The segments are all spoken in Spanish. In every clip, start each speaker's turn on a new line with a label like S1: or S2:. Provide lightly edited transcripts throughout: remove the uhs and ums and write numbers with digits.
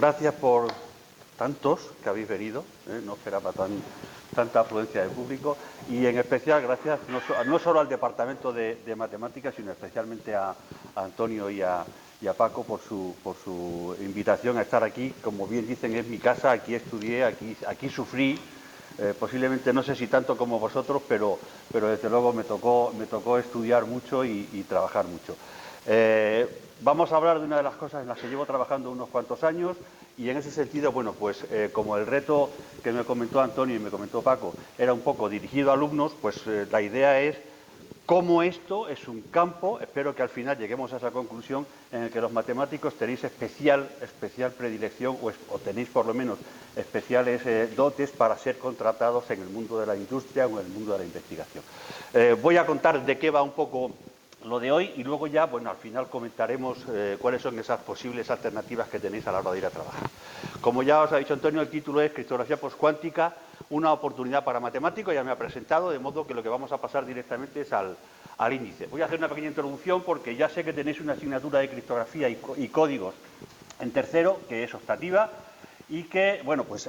S1: gracias por tantos que habéis venido, no esperaba tanta afluencia de público, y en especial gracias no solo al Departamento de Matemáticas, sino especialmente a Antonio y a Paco por su invitación a estar aquí. Como bien dicen, es mi casa, aquí estudié, aquí sufrí, posiblemente no sé si tanto como vosotros, pero desde luego me tocó estudiar mucho y trabajar mucho. Vamos a hablar de una de las cosas en las que llevo trabajando unos cuantos años, y en ese sentido, bueno, pues como el reto que me comentó Antonio y me comentó Paco era un poco dirigido a alumnos, pues la idea es cómo esto es un campo, espero que al final lleguemos a esa conclusión, en el que los matemáticos tenéis especial predilección o tenéis por lo menos especiales dotes para ser contratados en el mundo de la industria o en el mundo de la investigación. Voy a contar de qué va un poco lo de hoy y luego ya, bueno, al final comentaremos cuáles son esas posibles alternativas que tenéis a la hora de ir a trabajar. Como ya os ha dicho Antonio, el título es Criptografía postcuántica, una oportunidad para matemáticos, ya me ha presentado, de modo que lo que vamos a pasar directamente es al índice. Voy a hacer una pequeña introducción porque ya sé que tenéis una asignatura de criptografía y códigos en tercero, que es optativa, y que, bueno, pues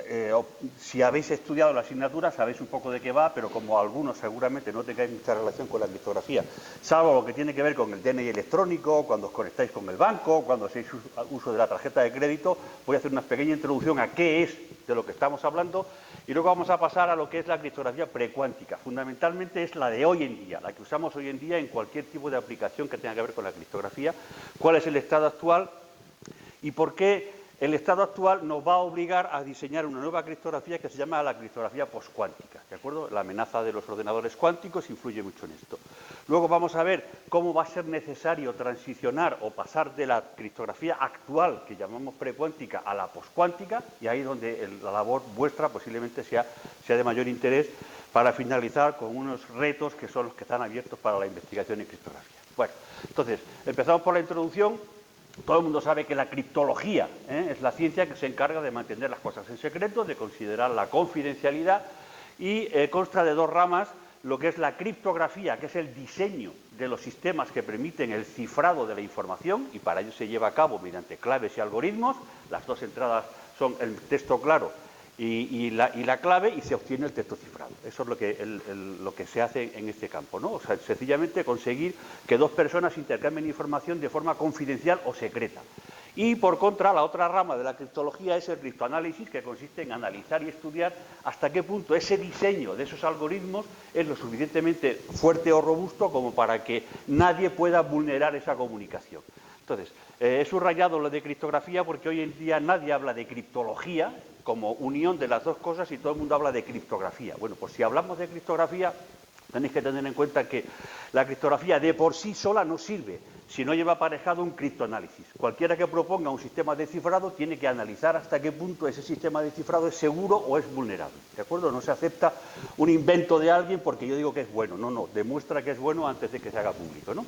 S1: si habéis estudiado la asignatura sabéis un poco de qué va, pero como algunos seguramente no tengáis mucha relación con la criptografía, salvo lo que tiene que ver con el DNI electrónico, cuando os conectáis con el banco, cuando hacéis uso de la tarjeta de crédito, voy a hacer una pequeña introducción a qué es de lo que estamos hablando, y luego vamos a pasar a lo que es la criptografía precuántica. Fundamentalmente es la de hoy en día, la que usamos hoy en día en cualquier tipo de aplicación que tenga que ver con la criptografía, cuál es el estado actual y por qué el estado actual nos va a obligar a diseñar una nueva criptografía que se llama la criptografía postcuántica, ¿de acuerdo? La amenaza de los ordenadores cuánticos influye mucho en esto. Luego vamos a ver cómo va a ser necesario transicionar o pasar de la criptografía actual, que llamamos precuántica, a la postcuántica, y ahí es donde la labor vuestra posiblemente sea de mayor interés, para finalizar con unos retos que son los que están abiertos para la investigación en criptografía. Bueno, entonces, empezamos por la introducción. Todo el mundo sabe que la criptología es la ciencia que se encarga de mantener las cosas en secreto, de considerar la confidencialidad, y consta de dos ramas, lo que es la criptografía, que es el diseño de los sistemas que permiten el cifrado de la información, y para ello se lleva a cabo mediante claves y algoritmos. Las dos entradas son el texto claro y la clave, y se obtiene el texto cifrado. Eso es lo que se hace en este campo, ¿no? O sea, sencillamente conseguir que dos personas intercambien información de forma confidencial o secreta. Y por contra, la otra rama de la criptología es el criptoanálisis, que consiste en analizar y estudiar hasta qué punto ese diseño de esos algoritmos es lo suficientemente fuerte o robusto como para que nadie pueda vulnerar esa comunicación. Entonces, he subrayado lo de criptografía porque hoy en día nadie habla de criptología como unión de las dos cosas y todo el mundo habla de criptografía. Bueno, pues si hablamos de criptografía, tenéis que tener en cuenta que la criptografía de por sí sola no sirve si no lleva aparejado un criptoanálisis. Cualquiera que proponga un sistema de cifrado tiene que analizar hasta qué punto ese sistema de cifrado es seguro o es vulnerable, ¿de acuerdo? No se acepta un invento de alguien porque yo digo que es bueno, no, demuestra que es bueno antes de que se haga público, ¿no?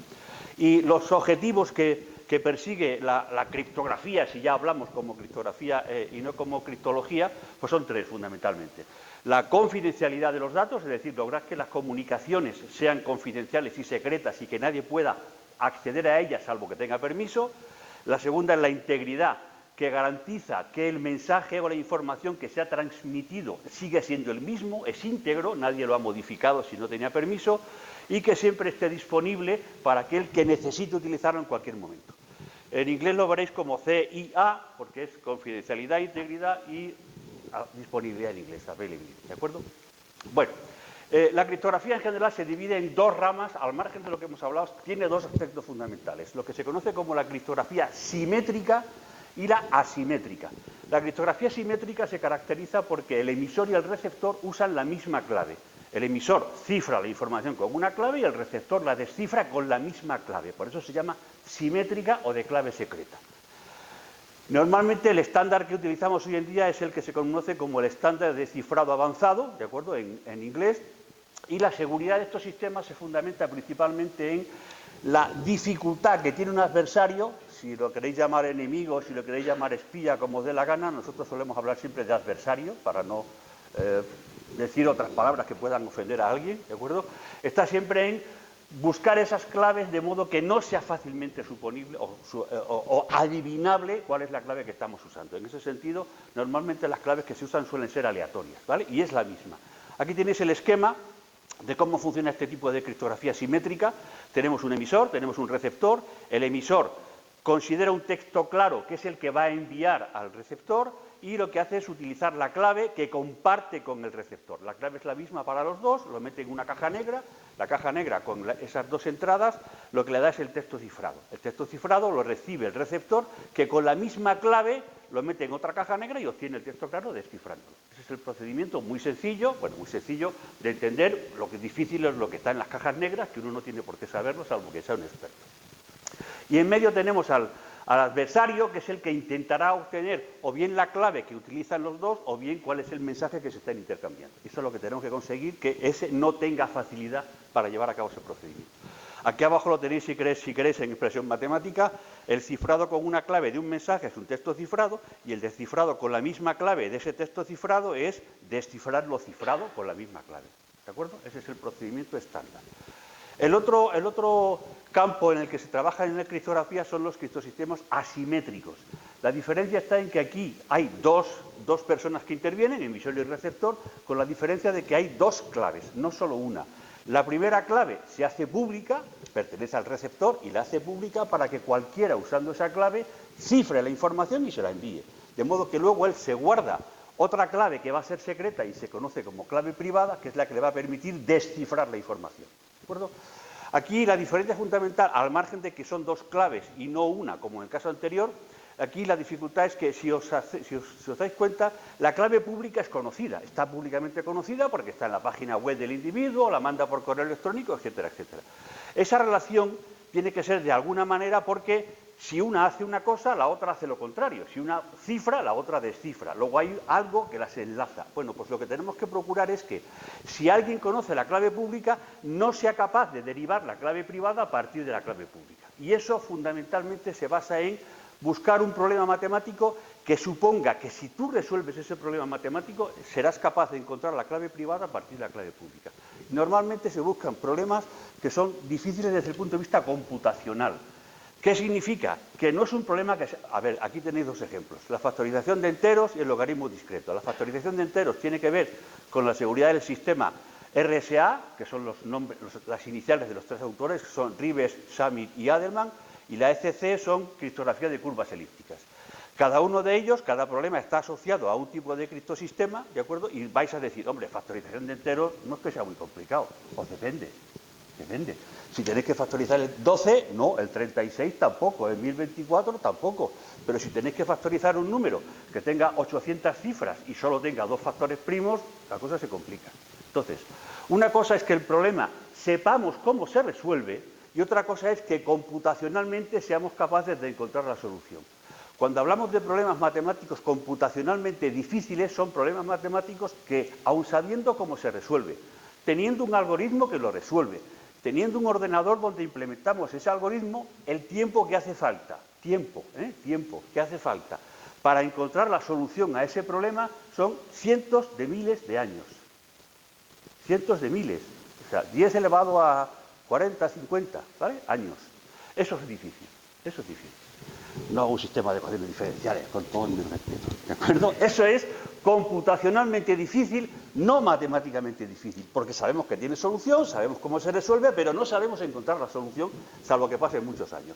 S1: Y los objetivos que persigue la criptografía, si ya hablamos como criptografía y no como criptología, pues son tres fundamentalmente. La confidencialidad de los datos, es decir, lograr que las comunicaciones sean confidenciales y secretas y que nadie pueda acceder a ellas salvo que tenga permiso. La segunda es la integridad, que garantiza que el mensaje o la información que se ha transmitido sigue siendo el mismo, es íntegro, nadie lo ha modificado si no tenía permiso, y que siempre esté disponible para aquel que necesite utilizarlo en cualquier momento. En inglés lo veréis como CIA, porque es confidencialidad, integridad y disponibilidad en inglés, availability, ¿de acuerdo? Bueno, la criptografía en general se divide en dos ramas, al margen de lo que hemos hablado, tiene dos aspectos fundamentales, lo que se conoce como la criptografía simétrica y la asimétrica. La criptografía simétrica se caracteriza porque el emisor y el receptor usan la misma clave. El emisor cifra la información con una clave y el receptor la descifra con la misma clave. Por eso se llama simétrica o de clave secreta. Normalmente el estándar que utilizamos hoy en día es el que se conoce como el estándar de cifrado avanzado, ¿de acuerdo?, en inglés, y la seguridad de estos sistemas se fundamenta principalmente en la dificultad que tiene un adversario, si lo queréis llamar enemigo, si lo queréis llamar espía, como os dé la gana. Nosotros solemos hablar siempre de adversario, para no decir otras palabras que puedan ofender a alguien, ¿de acuerdo? Está siempre en buscar esas claves de modo que no sea fácilmente suponible o adivinable cuál es la clave que estamos usando. En ese sentido, normalmente las claves que se usan suelen ser aleatorias, ¿vale? Y es la misma. Aquí tenéis el esquema de cómo funciona este tipo de criptografía simétrica. Tenemos un emisor, tenemos un receptor. El emisor considera un texto claro, que es el que va a enviar al receptor, y lo que hace es utilizar la clave que comparte con el receptor. La clave es la misma para los dos, lo mete en una caja negra. La caja negra con esas dos entradas lo que le da es el texto cifrado. El texto cifrado lo recibe el receptor, que con la misma clave lo mete en otra caja negra y obtiene el texto claro descifrándolo. Ese es el procedimiento muy sencillo, de entender. Lo que es difícil es lo que está en las cajas negras, que uno no tiene por qué saberlo, salvo que sea un experto. Y en medio tenemos al adversario, que es el que intentará obtener o bien la clave que utilizan los dos, o bien cuál es el mensaje que se están intercambiando. Eso es lo que tenemos que conseguir, que ese no tenga facilidad para llevar a cabo ese procedimiento. Aquí abajo lo tenéis, si queréis, en expresión matemática. El cifrado con una clave de un mensaje es un texto cifrado, y el descifrado con la misma clave de ese texto cifrado es descifrar lo cifrado con la misma clave. ¿De acuerdo? Ese es el procedimiento estándar. El otro campo en el que se trabaja en la criptografía son los criptosistemas asimétricos. La diferencia está en que aquí hay dos personas que intervienen, emisor y receptor, con la diferencia de que hay dos claves, no solo una. La primera clave se hace pública, pertenece al receptor y la hace pública para que cualquiera, usando esa clave, cifre la información y se la envíe. De modo que luego él se guarda otra clave que va a ser secreta y se conoce como clave privada, que es la que le va a permitir descifrar la información. ¿De acuerdo? Aquí la diferencia fundamental, al margen de que son dos claves y no una, como en el caso anterior, aquí la dificultad es que, si os dais cuenta, la clave pública es conocida, está públicamente conocida porque está en la página web del individuo, la manda por correo electrónico, etcétera, etcétera. Esa relación tiene que ser de alguna manera, porque si una hace una cosa, la otra hace lo contrario. Si una cifra, la otra descifra. Luego hay algo que las enlaza. Bueno, pues lo que tenemos que procurar es que, si alguien conoce la clave pública, no sea capaz de derivar la clave privada a partir de la clave pública. Y eso fundamentalmente se basa en buscar un problema matemático que suponga que, si tú resuelves ese problema matemático, serás capaz de encontrar la clave privada a partir de la clave pública. Normalmente se buscan problemas que son difíciles desde el punto de vista computacional. ¿Qué significa? Que no es un problema que... A ver, aquí tenéis dos ejemplos. La factorización de enteros y el logaritmo discreto. La factorización de enteros tiene que ver con la seguridad del sistema RSA, que son las iniciales de los tres autores, que son Rives, Shamir y Adelman, y la ECC son criptografía de curvas elípticas. Cada uno de ellos, cada problema está asociado a un tipo de criptosistema, ¿de acuerdo? Y vais a decir, hombre, factorización de enteros no es que sea muy complicado. Pues depende. Si tenéis que factorizar el 12, no, el 36 tampoco, el 1024 tampoco. Pero si tenéis que factorizar un número que tenga 800 cifras y solo tenga dos factores primos, la cosa se complica. Entonces, una cosa es que el problema sepamos cómo se resuelve, y otra cosa es que computacionalmente seamos capaces de encontrar la solución. Cuando hablamos de problemas matemáticos computacionalmente difíciles, son problemas matemáticos que, aun sabiendo cómo se resuelve, teniendo un algoritmo que lo resuelve, teniendo un ordenador donde implementamos ese algoritmo, el tiempo que hace falta, tiempo que hace falta para encontrar la solución a ese problema son cientos de miles de años. Cientos de miles. O sea, 10 elevado a 40, 50, ¿vale? Años. Eso es difícil, No hago un sistema de ecuaciones diferenciales, con todo mi respeto, ¿de acuerdo? Eso es computacionalmente difícil, no matemáticamente difícil, porque sabemos que tiene solución, sabemos cómo se resuelve, pero no sabemos encontrar la solución, salvo que pasen muchos años.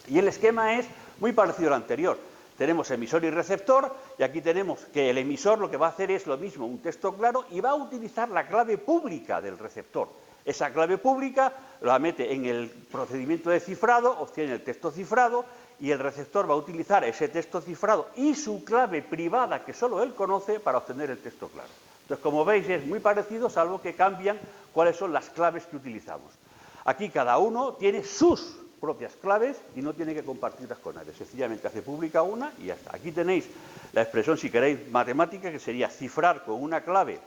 S1: Y el esquema es muy parecido al anterior. Tenemos emisor y receptor, y aquí tenemos que el emisor lo que va a hacer es lo mismo, un texto claro, y va a utilizar la clave pública del receptor. Esa clave pública la mete en el procedimiento de cifrado, obtiene el texto cifrado, y el receptor va a utilizar ese texto cifrado y su clave privada, que solo él conoce, para obtener el texto claro. Entonces, como veis, es muy parecido, salvo que cambian cuáles son las claves que utilizamos. Aquí cada uno tiene sus propias claves y no tiene que compartirlas con nadie. Sencillamente hace pública una y ya está. Aquí tenéis la expresión, si queréis, matemática, que sería cifrar con una clave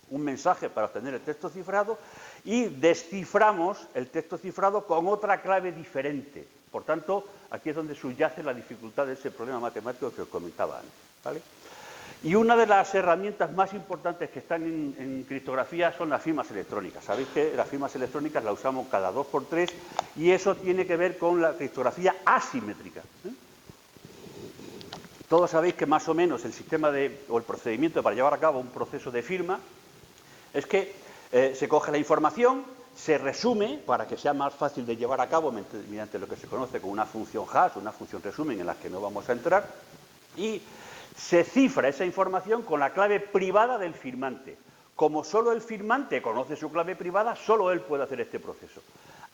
S1: un mensaje para obtener el texto cifrado, y desciframos el texto cifrado con otra clave diferente. Por tanto, aquí es donde subyace la dificultad de ese problema matemático que os comentaba antes, ¿vale? Y una de las herramientas más importantes que están en criptografía son las firmas electrónicas. Sabéis que las firmas electrónicas las usamos cada 2×3 y eso tiene que ver con la criptografía asimétrica. Todos sabéis que más o menos el sistema o el procedimiento para llevar a cabo un proceso de firma es que se coge la información, se resume para que sea más fácil de llevar a cabo mediante lo que se conoce como una función hash, una función resumen en la que no vamos a entrar, y se cifra esa información con la clave privada del firmante. Como solo el firmante conoce su clave privada, solo él puede hacer este proceso.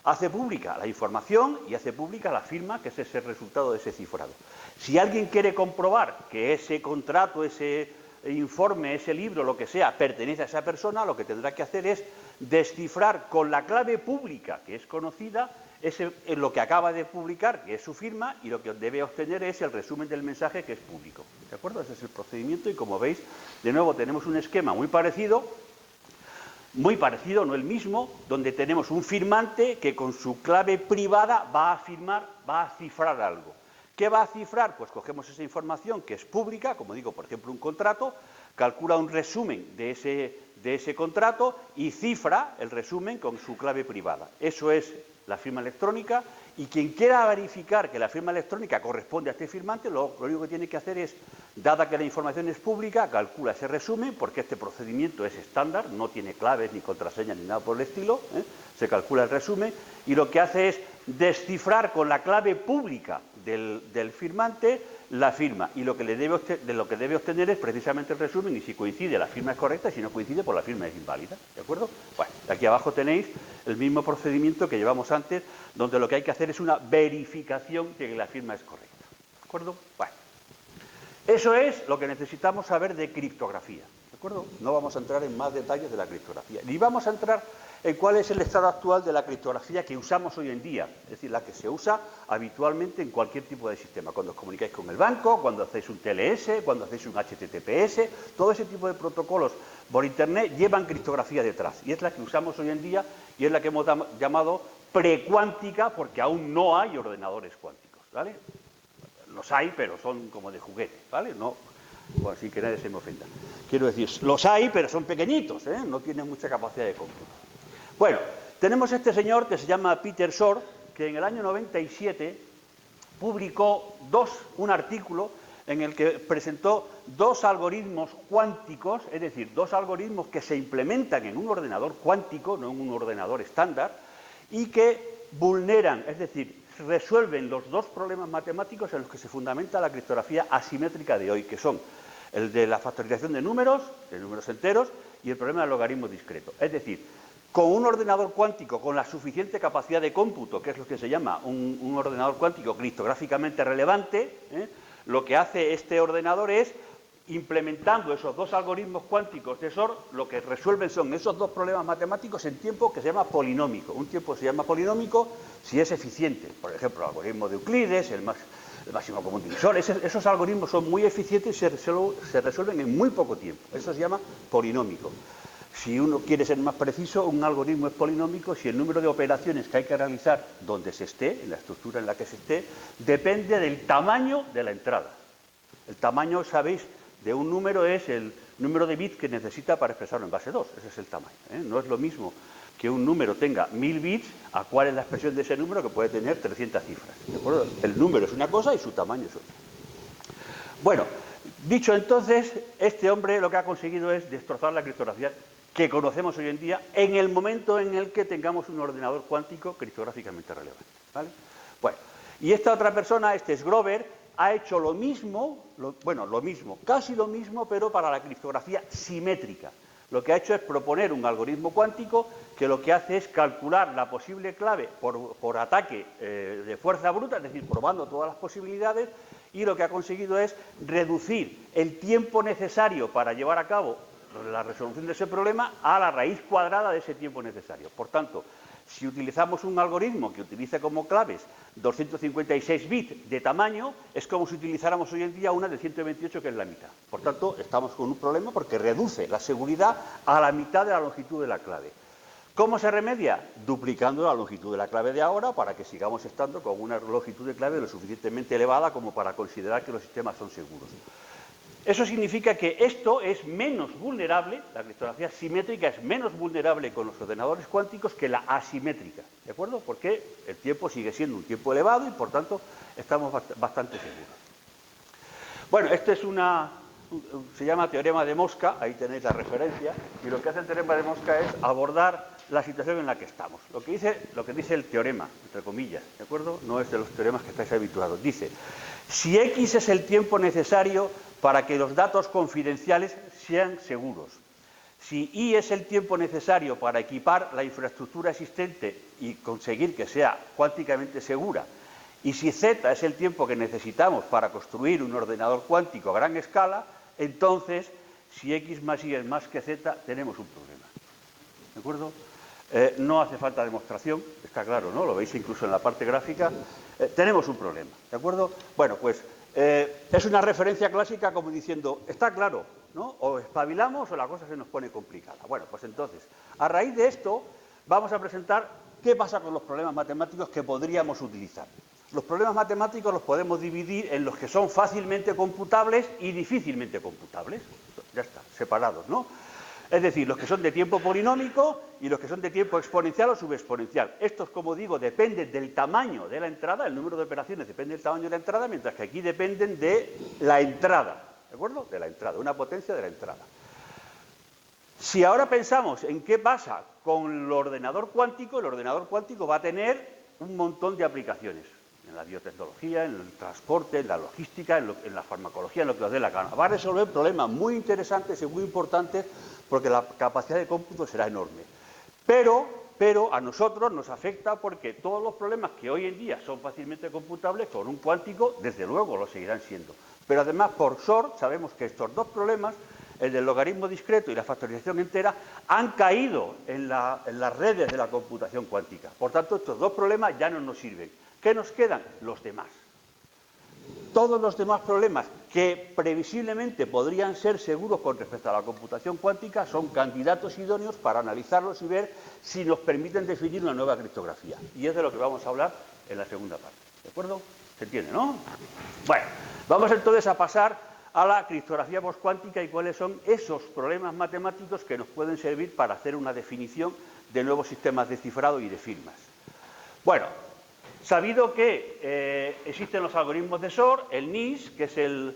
S1: Hace pública la información y hace pública la firma, que es ese resultado de ese cifrado. Si alguien quiere comprobar que ese contrato, ese informe, ese libro, lo que sea, pertenece a esa persona, lo que tendrá que hacer es descifrar con la clave pública, que es conocida, lo que acaba de publicar, que es su firma, y lo que debe obtener es el resumen del mensaje, que es público. ¿De acuerdo? Ese es el procedimiento y, como veis, de nuevo tenemos un esquema muy parecido, no el mismo, donde tenemos un firmante que con su clave privada va a cifrar algo. ¿Qué va a cifrar? Pues cogemos esa información que es pública, como digo, por ejemplo, un contrato, calcula un resumen de ese contrato y cifra el resumen con su clave privada. Eso es la firma electrónica, y quien quiera verificar que la firma electrónica corresponde a este firmante, lo único que tiene que hacer es, dada que la información es pública, calcula ese resumen, porque este procedimiento es estándar, no tiene claves ni contraseñas ni nada por el estilo, se calcula el resumen, y lo que hace es descifrar con la clave pública del firmante la firma, y lo que debe obtener es precisamente el resumen, y si coincide la firma es correcta, y si no coincide pues la firma es inválida, ¿de acuerdo? Bueno, aquí abajo tenéis el mismo procedimiento que llevamos antes, donde lo que hay que hacer es una verificación de que la firma es correcta, ¿de acuerdo? Bueno, eso es lo que necesitamos saber de criptografía, ¿de acuerdo? No vamos a entrar en más detalles de la criptografía, ni vamos a entrar en cuál es el estado actual de la criptografía que usamos hoy en día, es decir, la que se usa habitualmente en cualquier tipo de sistema, cuando os comunicáis con el banco, cuando hacéis un TLS, cuando hacéis un HTTPS, todo ese tipo de protocolos por Internet llevan criptografía detrás, y es la que usamos hoy en día, y es la que hemos llamado precuántica, porque aún no hay ordenadores cuánticos, ¿vale? Los hay, pero son como de juguete, ¿vale? No, bueno, sin que nadie se me ofenda. Quiero decir, los hay, pero son pequeñitos, no tienen mucha capacidad de cómputo. Bueno, tenemos este señor que se llama Peter Shor, que en el año 97 publicó un artículo en el que presentó dos algoritmos cuánticos, es decir, dos algoritmos que se implementan en un ordenador cuántico, no en un ordenador estándar, y que vulneran, es decir, resuelven los dos problemas matemáticos en los que se fundamenta la criptografía asimétrica de hoy, que son el de la factorización de números enteros, y el problema del logaritmo discreto. Es decir, con un ordenador cuántico con la suficiente capacidad de cómputo, que es lo que se llama un ordenador cuántico criptográficamente relevante, lo que hace este ordenador es, implementando esos dos algoritmos cuánticos de Shor, lo que resuelven son esos dos problemas matemáticos en tiempo que se llama polinómico. Un tiempo se llama polinómico si es eficiente. Por ejemplo, el algoritmo de Euclides, el máximo común divisor, esos algoritmos son muy eficientes y se resuelven en muy poco tiempo. Eso se llama polinómico. Si uno quiere ser más preciso, un algoritmo es polinómico si el número de operaciones que hay que realizar donde se esté, en la estructura en la que se esté, depende del tamaño de la entrada. El tamaño, sabéis, de un número es el número de bits que necesita para expresarlo en base 2. Ese es el tamaño. No es lo mismo que un número tenga 1000 bits a cuál es la expresión de ese número, que puede tener 300 cifras. ¿De acuerdo? El número es una cosa y su tamaño es otra. Bueno, dicho entonces, este hombre lo que ha conseguido es destrozar la criptografía que conocemos hoy en día en el momento en el que tengamos un ordenador cuántico criptográficamente relevante, ¿vale? Bueno, y esta otra persona, este es Grover, ha hecho lo mismo, casi lo mismo, pero para la criptografía simétrica. Lo que ha hecho es proponer un algoritmo cuántico que lo que hace es calcular la posible clave por ataque de fuerza bruta, es decir, probando todas las posibilidades, y lo que ha conseguido es reducir el tiempo necesario para llevar a cabo la resolución de ese problema a la raíz cuadrada de ese tiempo necesario. Por tanto, si utilizamos un algoritmo que utilice como claves 256 bits de tamaño, es como si utilizáramos hoy en día una de 128, que es la mitad. Por tanto, estamos con un problema porque reduce la seguridad a la mitad de la longitud de la clave. ¿Cómo se remedia? Duplicando la longitud de la clave de ahora para que sigamos estando con una longitud de clave lo suficientemente elevada como para considerar que los sistemas son seguros. Eso significa que esto es menos vulnerable, la criptografía simétrica es menos vulnerable con los ordenadores cuánticos que la asimétrica, ¿de acuerdo? Porque el tiempo sigue siendo un tiempo elevado y, por tanto, estamos bastante seguros. Bueno, este es se llama teorema de Mosca, ahí tenéis la referencia, y lo que hace el teorema de Mosca es abordar la situación en la que estamos. Lo que dice el teorema, entre comillas, ¿de acuerdo? No es de los teoremas que estáis habituados. Dice, si X es el tiempo necesario para que los datos confidenciales sean seguros, si Y es el tiempo necesario para equipar la infraestructura existente y conseguir que sea cuánticamente segura, y si Z es el tiempo que necesitamos para construir un ordenador cuántico a gran escala, entonces, si X más Y es más que Z, tenemos un problema. ¿De acuerdo? No hace falta demostración, está claro, ¿no? Lo veis incluso en la parte gráfica. Tenemos un problema, ¿de acuerdo? Bueno, pues es una referencia clásica como diciendo, está claro, ¿no? O espabilamos o la cosa se nos pone complicada. Bueno, pues entonces, a raíz de esto, vamos a presentar qué pasa con los problemas matemáticos que podríamos utilizar. Los problemas matemáticos los podemos dividir en los que son fácilmente computables y difícilmente computables. Ya está, separados, ¿no? Es decir, los que son de tiempo polinómico y los que son de tiempo exponencial o subexponencial. Estos, como digo, dependen del tamaño de la entrada, el número de operaciones depende del tamaño de la entrada, mientras que aquí dependen de la entrada, ¿de acuerdo? De la entrada, una potencia de la entrada. Si ahora pensamos en qué pasa con el ordenador cuántico va a tener un montón de aplicaciones. En la biotecnología, en el transporte, en la logística, en la farmacología, en lo que os dé la gana. Va a resolver problemas muy interesantes y muy importantes porque la capacidad de cómputo será enorme. Pero a nosotros nos afecta porque todos los problemas que hoy en día son fácilmente computables con un cuántico, desde luego lo seguirán siendo. Pero además, por SOR, sabemos que estos dos problemas, el del logaritmo discreto y la factorización entera, han caído en las redes de la computación cuántica. Por tanto, estos dos problemas ya no nos sirven. ¿Qué nos quedan? Los demás. Todos los demás problemas que previsiblemente podrían ser seguros con respecto a la computación cuántica son candidatos idóneos para analizarlos y ver si nos permiten definir una nueva criptografía. Y es de lo que vamos a hablar en la segunda parte. ¿De acuerdo? ¿Se entiende, no? Bueno, vamos entonces a pasar a la criptografía postcuántica y cuáles son esos problemas matemáticos que nos pueden servir para hacer una definición de nuevos sistemas de cifrado y de firmas. Bueno, sabido que existen los algoritmos de SOR, el NIST, que es el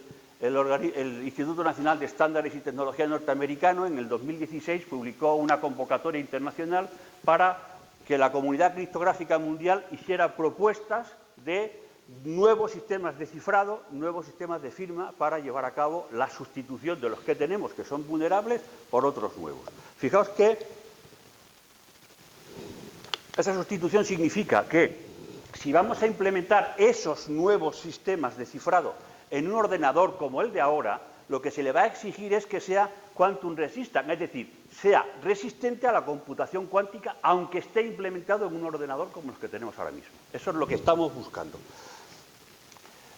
S1: Instituto Nacional de Estándares y Tecnología norteamericano, en el 2016 publicó una convocatoria internacional para que la comunidad criptográfica mundial hiciera propuestas de nuevos sistemas de cifrado, nuevos sistemas de firma para llevar a cabo la sustitución de los que tenemos, que son vulnerables, por otros nuevos. Fijaos que esa sustitución significa que si vamos a implementar esos nuevos sistemas de cifrado en un ordenador como el de ahora, lo que se le va a exigir es que sea quantum resistant, es decir, sea resistente a la computación cuántica, aunque esté implementado en un ordenador como los que tenemos ahora mismo. Eso es lo que estamos buscando.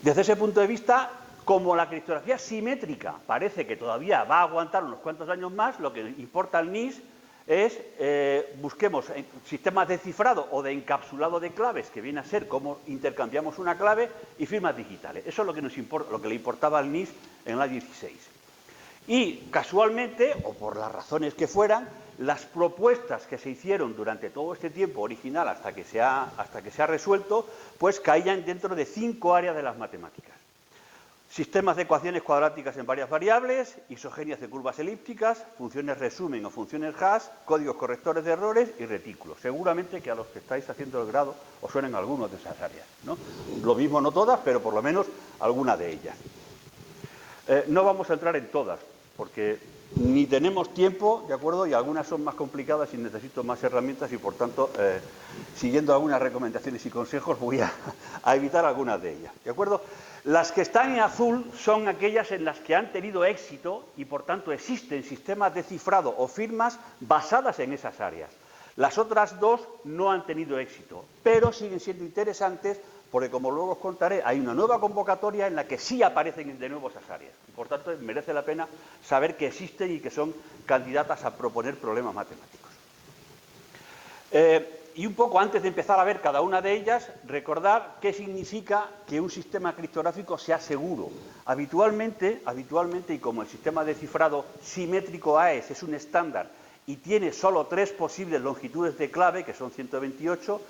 S1: Desde ese punto de vista, como la criptografía simétrica parece que todavía va a aguantar unos cuantos años más, lo que importa al NIST es busquemos sistemas de cifrado o de encapsulado de claves, que viene a ser cómo intercambiamos una clave, y firmas digitales. Eso es lo que lo que le importaba al NIST en la 16. Y casualmente, o por las razones que fueran, las propuestas que se hicieron durante todo este tiempo original hasta que se ha resuelto, pues caían dentro de 5 áreas de las matemáticas. Sistemas de ecuaciones cuadráticas en varias variables, isogenias de curvas elípticas, funciones resumen o funciones hash, códigos correctores de errores y retículos. Seguramente que a los que estáis haciendo el grado os suenen algunos de esas áreas, ¿no? Lo mismo no todas, pero por lo menos alguna de ellas. No vamos a entrar en todas, porque ni tenemos tiempo, ¿de acuerdo? Y algunas son más complicadas y necesito más herramientas y, por tanto, siguiendo algunas recomendaciones y consejos, voy a evitar algunas de ellas, ¿de acuerdo? Las que están en azul son aquellas en las que han tenido éxito y, por tanto, existen sistemas de cifrado o firmas basadas en esas áreas. Las otras dos no han tenido éxito, pero siguen siendo interesantes porque, como luego os contaré, hay una nueva convocatoria en la que sí aparecen de nuevo esas áreas. Y, por tanto, merece la pena saber que existen y que son candidatas a proponer problemas matemáticos. y un poco antes de empezar a ver cada una de ellas, recordar qué significa que un sistema criptográfico sea seguro. Habitualmente, y como el sistema de cifrado simétrico AES es un estándar y tiene solo 3 posibles longitudes de clave, que son 128,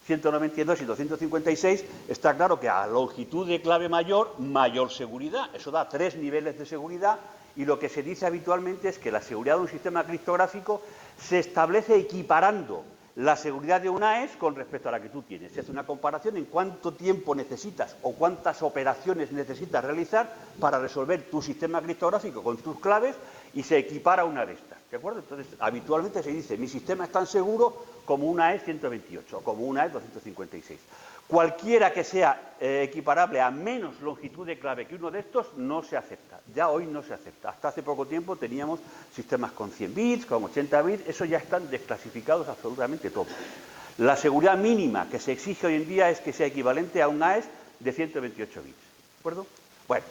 S1: 192 y 256, está claro que a longitud de clave mayor, mayor seguridad. Eso da 3 niveles de seguridad, y lo que se dice habitualmente es que la seguridad de un sistema criptográfico se establece equiparando la seguridad de un AES con respecto a la que tú tienes. Se hace una comparación en cuánto tiempo necesitas o cuántas operaciones necesitas realizar para resolver tu sistema criptográfico con tus claves, y se equipara una de estas, ¿de acuerdo? Entonces, habitualmente se dice, mi sistema es tan seguro como un AES 128 o como un AES 256. Cualquiera que sea equiparable a menos longitud de clave que uno de estos no se acepta. Ya hoy no se acepta. Hasta hace poco tiempo teníamos sistemas con 100 bits, con 80 bits, eso ya están desclasificados absolutamente todos. La seguridad mínima que se exige hoy en día es que sea equivalente a un AES de 128 bits. ¿De acuerdo? Bueno,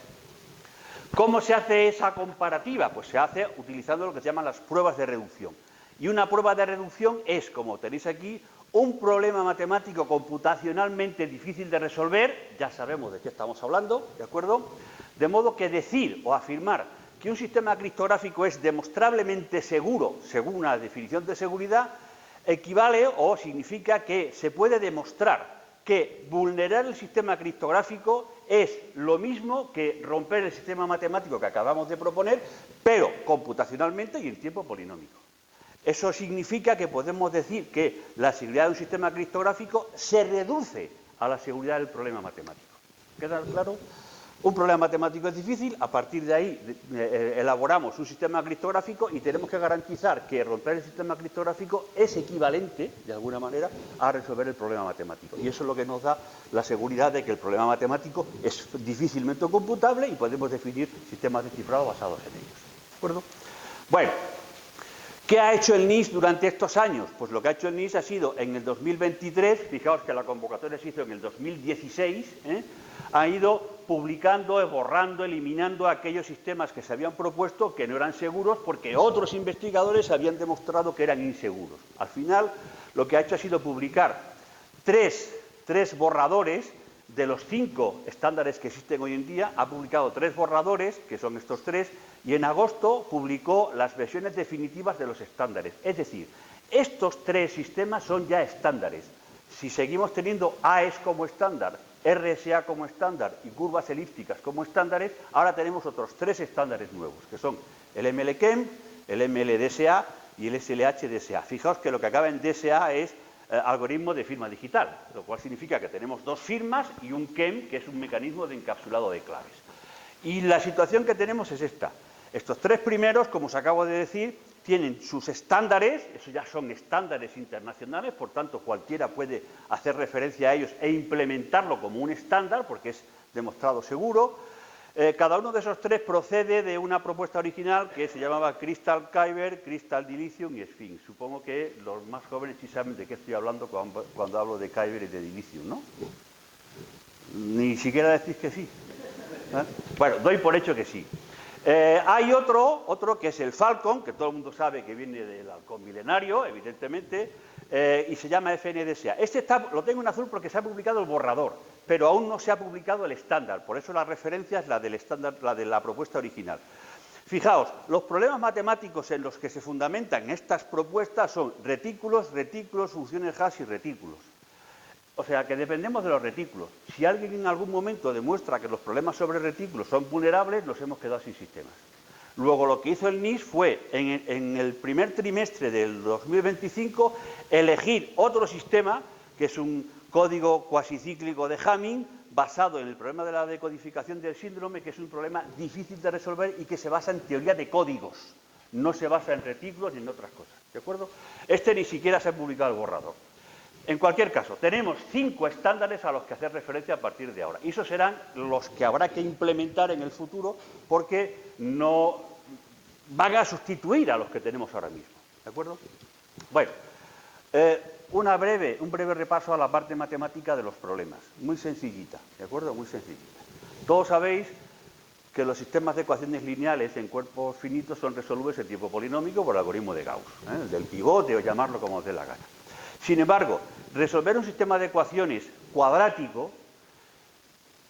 S1: ¿cómo se hace esa comparativa? Pues se hace utilizando lo que se llaman las pruebas de reducción. Y una prueba de reducción es, como tenéis aquí, un problema matemático computacionalmente difícil de resolver, ya sabemos de qué estamos hablando, ¿de acuerdo? De modo que decir o afirmar que un sistema criptográfico es demostrablemente seguro, según una definición de seguridad, equivale o significa que se puede demostrar que vulnerar el sistema criptográfico es lo mismo que romper el sistema matemático que acabamos de proponer, pero computacionalmente y en tiempo polinómico. Eso significa que podemos decir que la seguridad de un sistema criptográfico se reduce a la seguridad del problema matemático. ¿Queda claro? Un problema matemático es difícil, a partir de ahí elaboramos un sistema criptográfico y tenemos que garantizar que romper el sistema criptográfico es equivalente, de alguna manera, a resolver el problema matemático. Y eso es lo que nos da la seguridad de que el problema matemático es difícilmente computable y podemos definir sistemas de cifrado basados en ellos. ¿De acuerdo? Bueno. ¿Qué ha hecho el NIST durante estos años? Pues lo que ha hecho el NIST ha sido, en el 2023, fijaos que la convocatoria se hizo en el 2016, ha ido publicando, borrando, eliminando aquellos sistemas que se habían propuesto que no eran seguros porque otros investigadores habían demostrado que eran inseguros. Al final, lo que ha hecho ha sido publicar tres borradores de los 5 estándares que existen hoy en día. Ha publicado 3 borradores, que son estos 3, y en agosto publicó las versiones definitivas de los estándares. Es decir, estos 3 sistemas son ya estándares. Si seguimos teniendo AES como estándar, RSA como estándar y curvas elípticas como estándares, ahora tenemos otros 3 estándares nuevos, que son el MLChem, el MLDSA y el SLH-DSA. Fijaos que lo que acaba en DSA es algoritmo de firma digital, lo cual significa que tenemos 2 firmas y un KEM, que es un mecanismo de encapsulado de claves. Y la situación que tenemos es esta. Estos 3 primeros, como os acabo de decir, tienen sus estándares, esos ya son estándares internacionales, por tanto cualquiera puede hacer referencia a ellos e implementarlo como un estándar, porque es demostrado seguro. Cada uno de esos 3 procede de una propuesta original que se llamaba Crystal Kyber, Crystal Dilithium y Sphinx. Supongo que los más jóvenes sí saben de qué estoy hablando cuando hablo de Kyber y de Dilithium, ¿no? Ni siquiera decís que sí. Bueno, doy por hecho que sí. Hay otro que es el Falcon, que todo el mundo sabe que viene del halcón milenario, evidentemente, y se llama FNDSA. Este lo tengo en azul porque se ha publicado el borrador, pero aún no se ha publicado el estándar, por eso la referencia es la del estándar, la de la propuesta original. Fijaos, los problemas matemáticos en los que se fundamentan estas propuestas son retículos, funciones hash y retículos. O sea, que dependemos de los retículos. Si alguien en algún momento demuestra que los problemas sobre retículos son vulnerables, nos hemos quedado sin sistemas. Luego, lo que hizo el NIST fue, en el primer trimestre del 2025, elegir otro sistema, que es un código cuasicíclico de Hamming, basado en el problema de la decodificación del síndrome, que es un problema difícil de resolver y que se basa en teoría de códigos. No se basa en retículos ni en otras cosas. ¿De acuerdo? Este ni siquiera se ha publicado el borrador. En cualquier caso, tenemos 5 estándares a los que hacer referencia a partir de ahora. Y esos serán los que habrá que implementar en el futuro porque no van a sustituir a los que tenemos ahora mismo. ¿De acuerdo? Bueno, un breve repaso a la parte matemática de los problemas. Muy sencillita, ¿de acuerdo? Muy sencillita. Todos sabéis que los sistemas de ecuaciones lineales en cuerpos finitos son resolubles en tiempo polinómico por el algoritmo de Gauss, el del pivote o llamarlo como os dé la gana. Sin embargo, resolver un sistema de ecuaciones cuadrático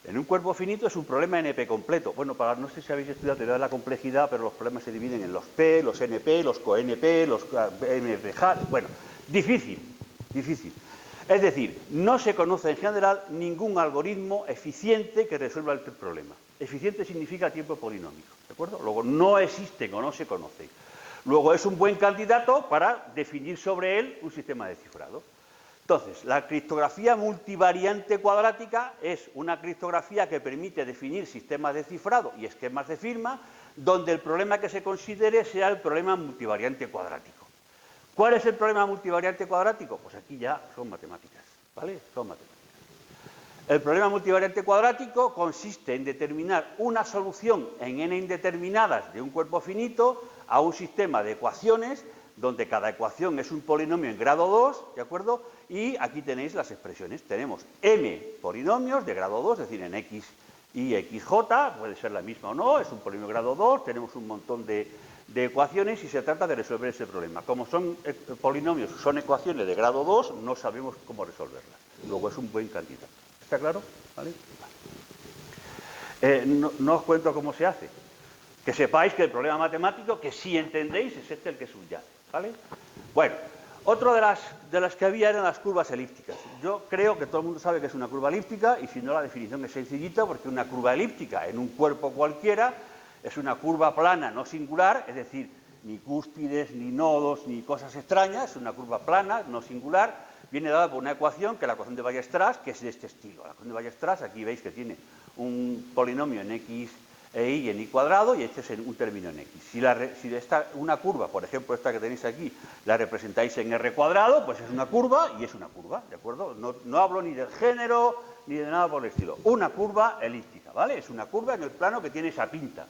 S1: en un cuerpo finito es un problema NP completo. Bueno, no sé si habéis estudiado teoría de la complejidad, pero los problemas se dividen en los P, los NP, los co-NP, los NPJ. Bueno, difícil. Es decir, no se conoce en general ningún algoritmo eficiente que resuelva el problema. Eficiente significa tiempo polinómico, ¿de acuerdo? Luego, no existen o no se conocen. Luego, es un buen candidato para definir sobre él un sistema de cifrado. Entonces, la criptografía multivariante cuadrática es una criptografía que permite definir sistemas de cifrado y esquemas de firma donde el problema que se considere sea el problema multivariante cuadrático. ¿Cuál es el problema multivariante cuadrático? Pues aquí ya son matemáticas, ¿vale? Son matemáticas. El problema multivariante cuadrático consiste en determinar una solución en n indeterminadas de un cuerpo finito a un sistema de ecuaciones donde cada ecuación es un polinomio en grado 2, ¿de acuerdo? Y aquí tenéis las expresiones. Tenemos m polinomios de grado 2, es decir, en x y xj, puede ser la misma o no, es un polinomio de grado 2, tenemos un montón de ecuaciones y se trata de resolver ese problema. Como son polinomios, son ecuaciones de grado 2, no sabemos cómo resolverlas. Luego es un buen candidato. ¿Está claro? ¿Vale? No os cuento cómo se hace. Que sepáis que el problema matemático, que sí entendéis, es este el que subyace, ¿vale? Bueno, otro de las que había eran las curvas elípticas. Yo creo que todo el mundo sabe que es una curva elíptica y si no la definición es sencillita porque una curva elíptica en un cuerpo cualquiera es una curva plana no singular, es decir, ni cúspides, ni nodos, ni cosas extrañas, es una curva plana no singular, viene dada por una ecuación, que es la ecuación de Weierstrass, que es de este estilo. La ecuación de Weierstrass, aquí veis que tiene un polinomio en x e y en y cuadrado, y este es un término en x. Si una curva, por ejemplo, esta que tenéis aquí, la representáis en r cuadrado, pues es una curva y es una curva, ¿de acuerdo? No hablo ni del género ni de nada por el estilo. Una curva elíptica, ¿vale? Es una curva en el plano que tiene esa pinta.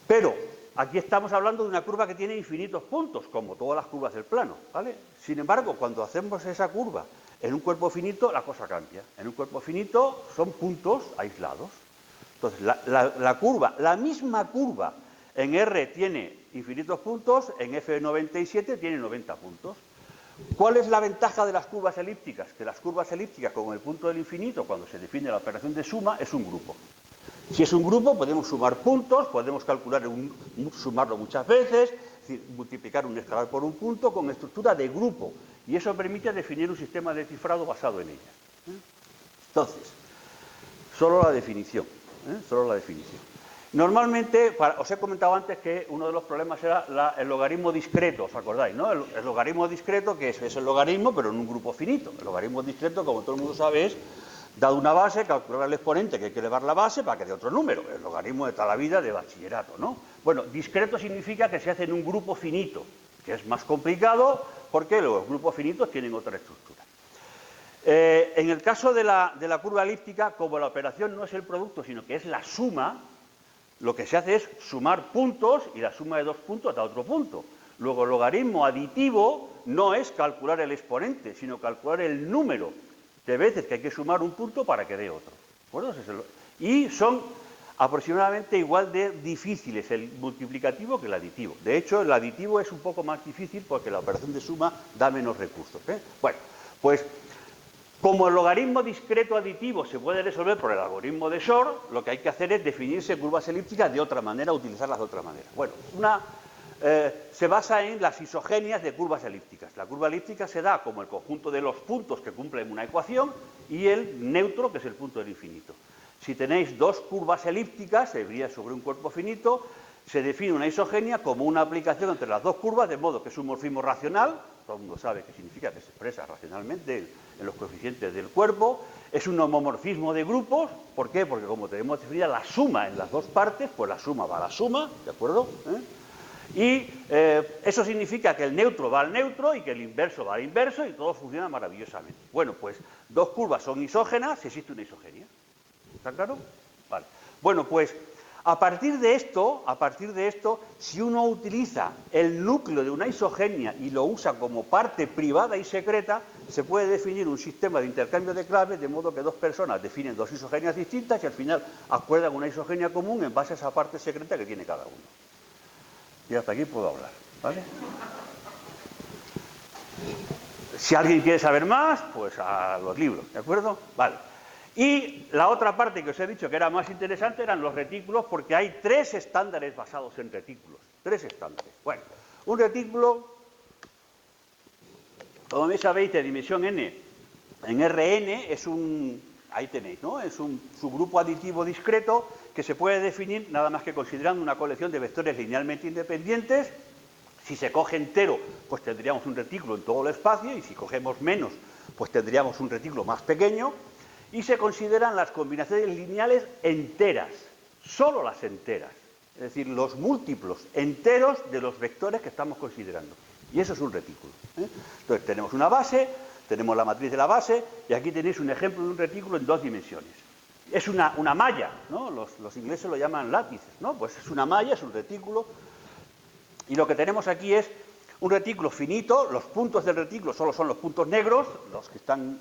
S1: Pero aquí estamos hablando de una curva que tiene infinitos puntos, como todas las curvas del plano, ¿vale? Sin embargo, cuando hacemos esa curva en un cuerpo finito, la cosa cambia. En un cuerpo finito son puntos aislados. Entonces, la misma curva en R tiene infinitos puntos, en F97 tiene 90 puntos. ¿Cuál es la ventaja de las curvas elípticas? Que las curvas elípticas con el punto del infinito, cuando se define la operación de suma, es un grupo. Si es un grupo, podemos sumar puntos, podemos calcular sumarlo muchas veces, es decir, multiplicar un escalar por un punto con estructura de grupo. Y eso permite definir un sistema de cifrado basado en ella. Entonces, solo la definición. Solo la definición. Normalmente, os he comentado antes que uno de los problemas era el logaritmo discreto, ¿os acordáis? ¿No? El logaritmo discreto, que es el logaritmo, pero en un grupo finito. El logaritmo discreto, como todo el mundo sabe, es, dado una base, calcular el exponente, que hay que elevar la base para que dé otro número. El logaritmo de toda la vida de bachillerato, ¿no? Bueno, discreto significa que se hace en un grupo finito, que es más complicado porque los grupos finitos tienen otra estructura. En el caso de la curva elíptica, como la operación no es el producto, sino que es la suma, lo que se hace es sumar puntos y la suma de dos puntos da otro punto. Luego, el logaritmo aditivo no es calcular el exponente, sino calcular el número de veces que hay que sumar un punto para que dé otro. ¿De acuerdo? Y son aproximadamente igual de difíciles el multiplicativo que el aditivo. De hecho, el aditivo es un poco más difícil porque la operación de suma da menos recursos. Bueno, pues como el logaritmo discreto aditivo se puede resolver por el algoritmo de Shor, lo que hay que hacer es definirse curvas elípticas de otra manera, utilizarlas de otra manera. Bueno, se basa en las isogenias de curvas elípticas. La curva elíptica se da como el conjunto de los puntos que cumplen una ecuación y el neutro, que es el punto del infinito. Si tenéis dos curvas elípticas, se vería sobre un cuerpo finito, se define una isogenia como una aplicación entre las dos curvas, de modo que es un morfismo racional, todo el mundo sabe qué significa, que se expresa racionalmente en los coeficientes del cuerpo, es un homomorfismo de grupos. ¿Por qué? Porque como tenemos definida la suma en las dos partes, pues la suma va a la suma, ¿de acuerdo? Y eso significa que el neutro va al neutro y que el inverso va al inverso y todo funciona maravillosamente. Bueno, pues dos curvas son isógenas, existe una isogenia. ¿Está claro? Vale. Bueno, pues a partir de esto, si uno utiliza el núcleo de una isogenia y lo usa como parte privada y secreta, se puede definir un sistema de intercambio de claves de modo que dos personas definen dos isogenias distintas y al final acuerdan una isogenia común en base a esa parte secreta que tiene cada uno. Y hasta aquí puedo hablar, ¿vale? Si alguien quiere saber más, pues a los libros, ¿de acuerdo? Vale. Y la otra parte que os he dicho que era más interesante eran los retículos, porque hay 3 estándares basados en retículos. 3 estándares. Bueno, un retículo, como bien sabéis, de dimensión n en Rn es un, ahí tenéis, ¿no? Es un subgrupo aditivo discreto que se puede definir nada más que considerando una colección de vectores linealmente independientes. Si se coge entero, pues tendríamos un retículo en todo el espacio, y si cogemos menos, pues tendríamos un retículo más pequeño. Y se consideran las combinaciones lineales enteras, solo las enteras, es decir, los múltiplos enteros de los vectores que estamos considerando. Y eso es un retículo, ¿eh? Entonces tenemos una base, tenemos la matriz de la base, y aquí tenéis un ejemplo de un retículo en 2 dimensiones. Es una malla, ¿no? Los ingleses lo llaman lápices, ¿no? Pues es una malla, es un retículo. Y lo que tenemos aquí es un retículo finito. Los puntos del retículo solo son los puntos negros, los que están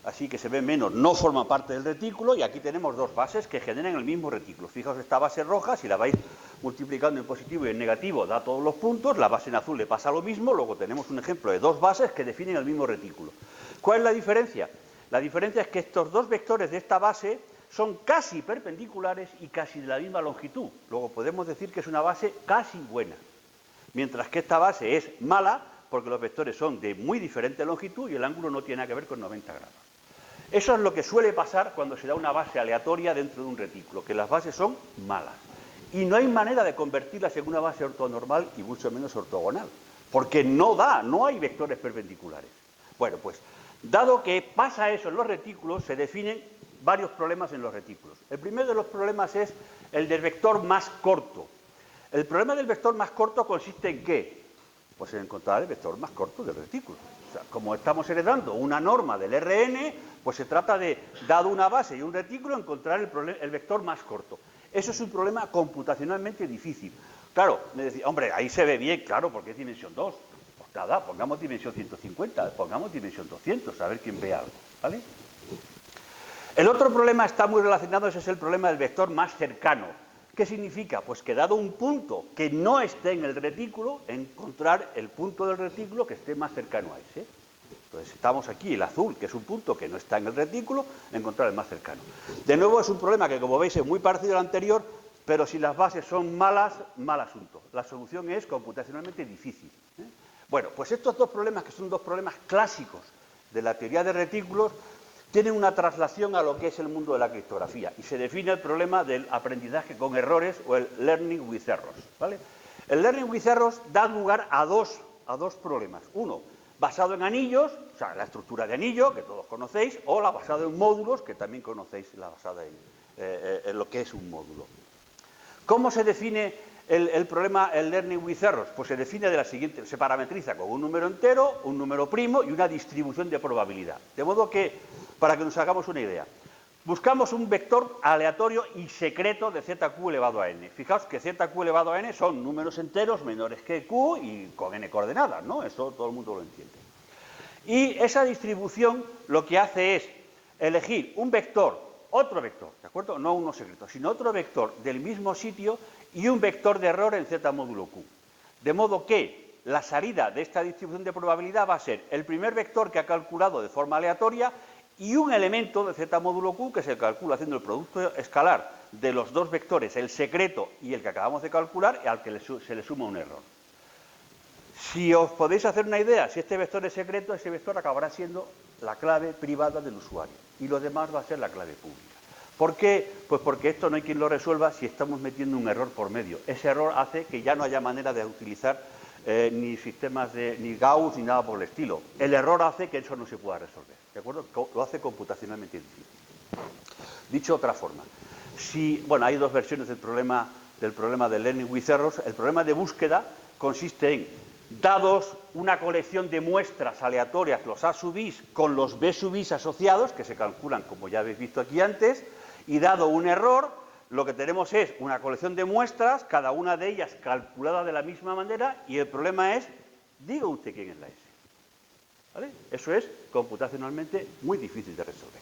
S1: así que se ven menos no forman parte del retículo, y aquí tenemos 2 bases que generan el mismo retículo. Fijaos, esta base roja, si la vais multiplicando en positivo y en negativo, da todos los puntos. La base en azul le pasa lo mismo. Luego tenemos un ejemplo de 2 bases que definen el mismo retículo. ¿Cuál es la diferencia? La diferencia es que estos 2 vectores de esta base son casi perpendiculares y casi de la misma longitud. Luego podemos decir que es una base casi buena. Mientras que esta base es mala porque los vectores son de muy diferente longitud y el ángulo no tiene nada que ver con 90 grados. Eso es lo que suele pasar cuando se da una base aleatoria dentro de un retículo, que las bases son malas. Y no hay manera de convertirlas en una base ortonormal y mucho menos ortogonal, porque no hay vectores perpendiculares. Bueno, pues, dado que pasa eso en los retículos, se definen varios problemas en los retículos. El primero de los problemas es el del vector más corto. El problema del vector más corto consiste en ¿qué? Pues en encontrar el vector más corto del retículo. O sea, como estamos heredando una norma del Rn, pues se trata de, dado una base y un retículo, encontrar el vector más corto. Eso es un problema computacionalmente difícil. Claro, me decía, hombre, ahí se ve bien, claro, porque es dimensión 2. Pues nada, pongamos dimensión 150, pongamos dimensión 200, a ver quién ve algo, ¿vale? El otro problema está muy relacionado, ese es el problema del vector más cercano. ¿Qué significa? Pues que dado un punto que no esté en el retículo, encontrar el punto del retículo que esté más cercano a ese. Entonces estamos aquí, el azul, que es un punto que no está en el retículo, encontrar el más cercano. De nuevo es un problema que, como veis, es muy parecido al anterior, pero si las bases son malas, mal asunto. La solución es computacionalmente difícil, ¿eh? Bueno, pues estos 2 problemas, que son 2 problemas clásicos de la teoría de retículos, tienen una traslación a lo que es el mundo de la criptografía, y se define el problema del aprendizaje con errores, o el learning with errors, ¿vale? El learning with errors da lugar a dos problemas. Uno, basado en anillos, o sea, la estructura de anillo, que todos conocéis, o la basada en módulos, que también conocéis, la basada en lo que es un módulo. ¿Cómo se define el problema, el learning with errors? Pues se define de la siguiente, se parametriza con un número entero, un número primo y una distribución de probabilidad. De modo que, para que nos hagamos una idea, buscamos un vector aleatorio y secreto de zq elevado a n. Fijaos que zq elevado a n son números enteros menores que q y con n coordenadas, ¿no? Eso todo el mundo lo entiende. Y esa distribución lo que hace es elegir un vector, otro vector, ¿de acuerdo? No uno secreto, sino otro vector del mismo sitio y un vector de error en z módulo q. De modo que la salida de esta distribución de probabilidad va a ser el primer vector que ha calculado de forma aleatoria y un elemento de z módulo q que se calcula haciendo el producto escalar de los 2 vectores, el secreto y el que acabamos de calcular, y al que se le suma un error. Si os podéis hacer una idea, si este vector es secreto, ese vector acabará siendo la clave privada del usuario y lo demás va a ser la clave pública. ¿Por qué? Pues porque esto no hay quien lo resuelva si estamos metiendo un error por medio. Ese error hace que ya no haya manera de utilizar ni sistemas ni Gauss ni nada por el estilo. El error hace que eso no se pueda resolver, ¿de acuerdo? Lo hace computacionalmente difícil. Dicho de otra forma, bueno, hay 2 versiones del problema del learning with errors. El problema de búsqueda consiste en, dados una colección de muestras aleatorias, los A sub i con los B sub i asociados, que se calculan como ya habéis visto aquí antes, y dado un error, lo que tenemos es una colección de muestras, cada una de ellas calculada de la misma manera, y el problema es, diga usted quién es la S. ¿Vale? Eso es computacionalmente muy difícil de resolver.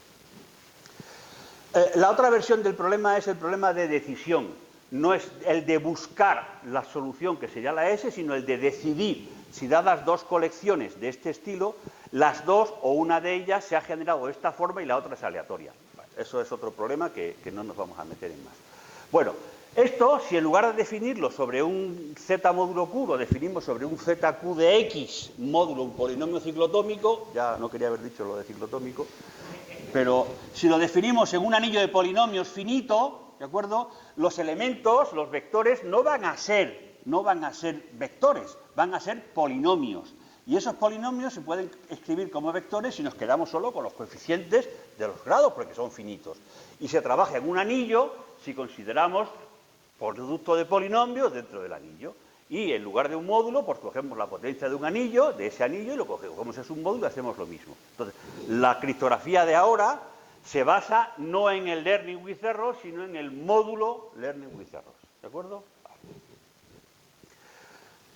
S1: La otra versión del problema es el problema de decisión. No es el de buscar la solución, que sería la S, sino el de decidir si dadas dos colecciones de este estilo, las dos o una de ellas se ha generado de esta forma y la otra es aleatoria. Eso es otro problema que no nos vamos a meter en más. Bueno, esto, si en lugar de definirlo sobre un z módulo q, lo definimos sobre un zq de x módulo un polinomio ciclotómico, ya no quería haber dicho lo de ciclotómico, pero si lo definimos en un anillo de polinomios finito, ¿de acuerdo? Los elementos, los vectores, no van a ser vectores, van a ser polinomios. Y esos polinomios se pueden escribir como vectores si nos quedamos solo con los coeficientes de los grados, porque son finitos. Y se trabaja en un anillo si consideramos producto de polinomios dentro del anillo. Y en lugar de un módulo, pues cogemos la potencia de un anillo, de ese anillo, y lo cogemos es un módulo y hacemos lo mismo. Entonces, la criptografía de ahora se basa no en el learning with errors, sino en el módulo learning with errors. ¿De acuerdo?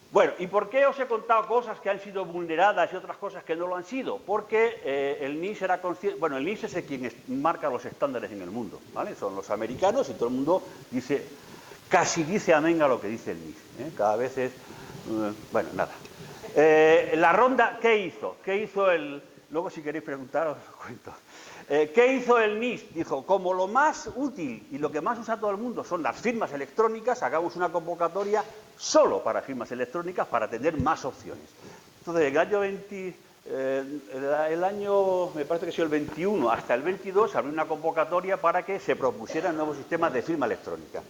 S1: Bueno, ¿y por qué os he contado cosas que han sido vulneradas y otras cosas que no lo han sido? Porque el NIST era consciente... Bueno, el NIST es quien marca los estándares en el mundo, ¿vale? Son los americanos y todo el mundo dice, casi dice amén a lo que dice el NIST, ¿eh? Cada vez es... bueno, nada. La ronda, ¿qué hizo? ¿Qué hizo el...? Luego, si queréis preguntar, os cuento. ¿Qué hizo el NIST? Dijo, como lo más útil y lo que más usa todo el mundo son las firmas electrónicas, hagamos una convocatoria solo para firmas electrónicas para tener más opciones. Entonces, el año, me parece que ha sido el 21 hasta el 22, abrió una convocatoria para que se propusieran nuevos sistemas de firma electrónica.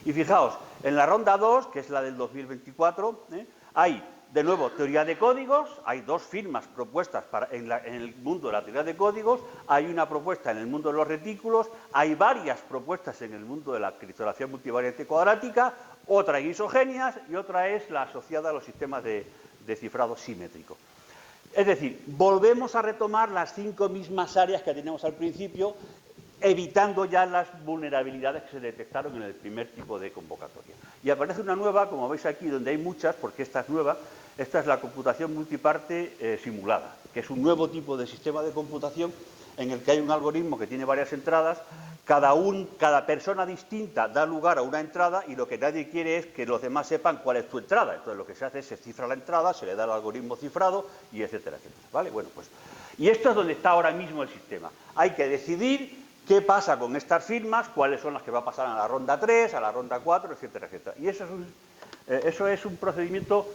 S1: Y fijaos, en la ronda 2, que es la del 2024, hay... De nuevo, teoría de códigos, hay dos firmas propuestas en el mundo de la teoría de códigos, hay una propuesta en el mundo de los retículos, hay varias propuestas en el mundo de la criptografía multivariante cuadrática, otra en isogenias y otra es la asociada a los sistemas de cifrado simétrico. Es decir, volvemos a retomar las 5 mismas áreas que teníamos al principio, evitando ya las vulnerabilidades que se detectaron en el primer tipo de convocatoria. Y aparece una nueva, como veis aquí, donde hay muchas, porque esta es nueva. Esta es la computación multiparte simulada, que es un nuevo tipo de sistema de computación en el que hay un algoritmo que tiene varias entradas, cada persona distinta da lugar a una entrada y lo que nadie quiere es que los demás sepan cuál es tu entrada. Entonces lo que se hace es se cifra la entrada, se le da el algoritmo cifrado y etcétera, etcétera. ¿Vale? Bueno, pues, y esto es donde está ahora mismo el sistema. Hay que decidir qué pasa con estas firmas, cuáles son las que va a pasar a la ronda 3, a la ronda 4, etcétera, etcétera. Y eso es un procedimiento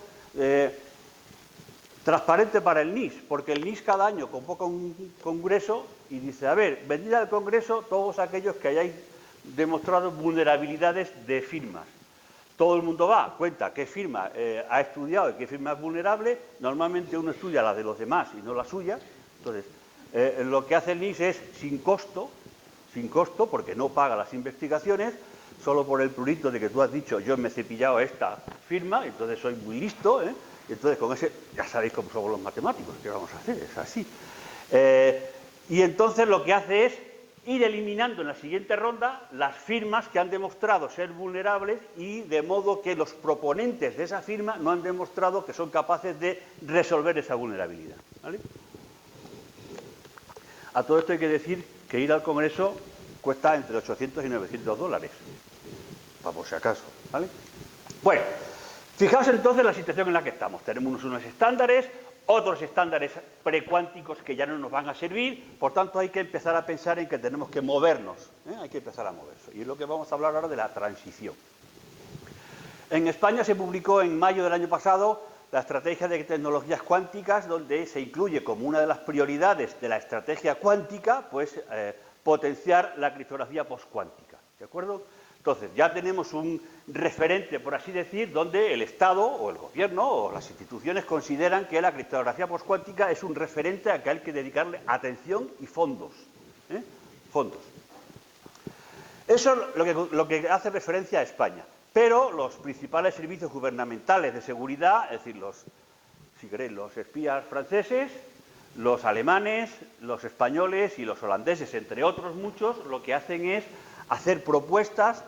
S1: transparente para el NIST, porque el NIST cada año convoca un congreso y dice, a ver, venid al congreso todos aquellos que hayáis demostrado vulnerabilidades de firmas. Todo el mundo va, cuenta qué firma ha estudiado y qué firma es vulnerable. Normalmente uno estudia la de los demás y no la suya. Entonces, lo que hace el NIST es sin costo, porque no paga las investigaciones, solo por el prurito de que tú has dicho, yo me he cepillado esta firma, entonces soy muy listo, y entonces con ese, ya sabéis cómo somos los matemáticos, ¿qué vamos a hacer? Es así. Y entonces lo que hace es ir eliminando en la siguiente ronda las firmas que han demostrado ser vulnerables y de modo que los proponentes de esa firma no han demostrado que son capaces de resolver esa vulnerabilidad, ¿vale? A todo esto hay que decir que ir al Congreso cuesta entre 800 y 900 dólares, para por si acaso, ¿vale? Bueno, fijaos entonces la situación en la que estamos. Tenemos unos estándares, otros estándares precuánticos que ya no nos van a servir, por tanto hay que empezar a pensar en que tenemos que movernos, hay que empezar a moverse. Y es lo que vamos a hablar ahora de la transición. En España se publicó en mayo del año pasado la estrategia de tecnologías cuánticas, donde se incluye como una de las prioridades de la estrategia cuántica, pues potenciar la criptografía postcuántica, ¿de acuerdo? Entonces, ya tenemos un referente, por así decir, donde el Estado o el Gobierno o las instituciones consideran que la criptografía postcuántica es un referente al que hay que dedicarle atención y fondos. Fondos. Eso es lo que hace referencia a España. Pero los principales servicios gubernamentales de seguridad, es decir, si queréis, los espías franceses, los alemanes, los españoles y los holandeses, entre otros muchos, lo que hacen es hacer propuestas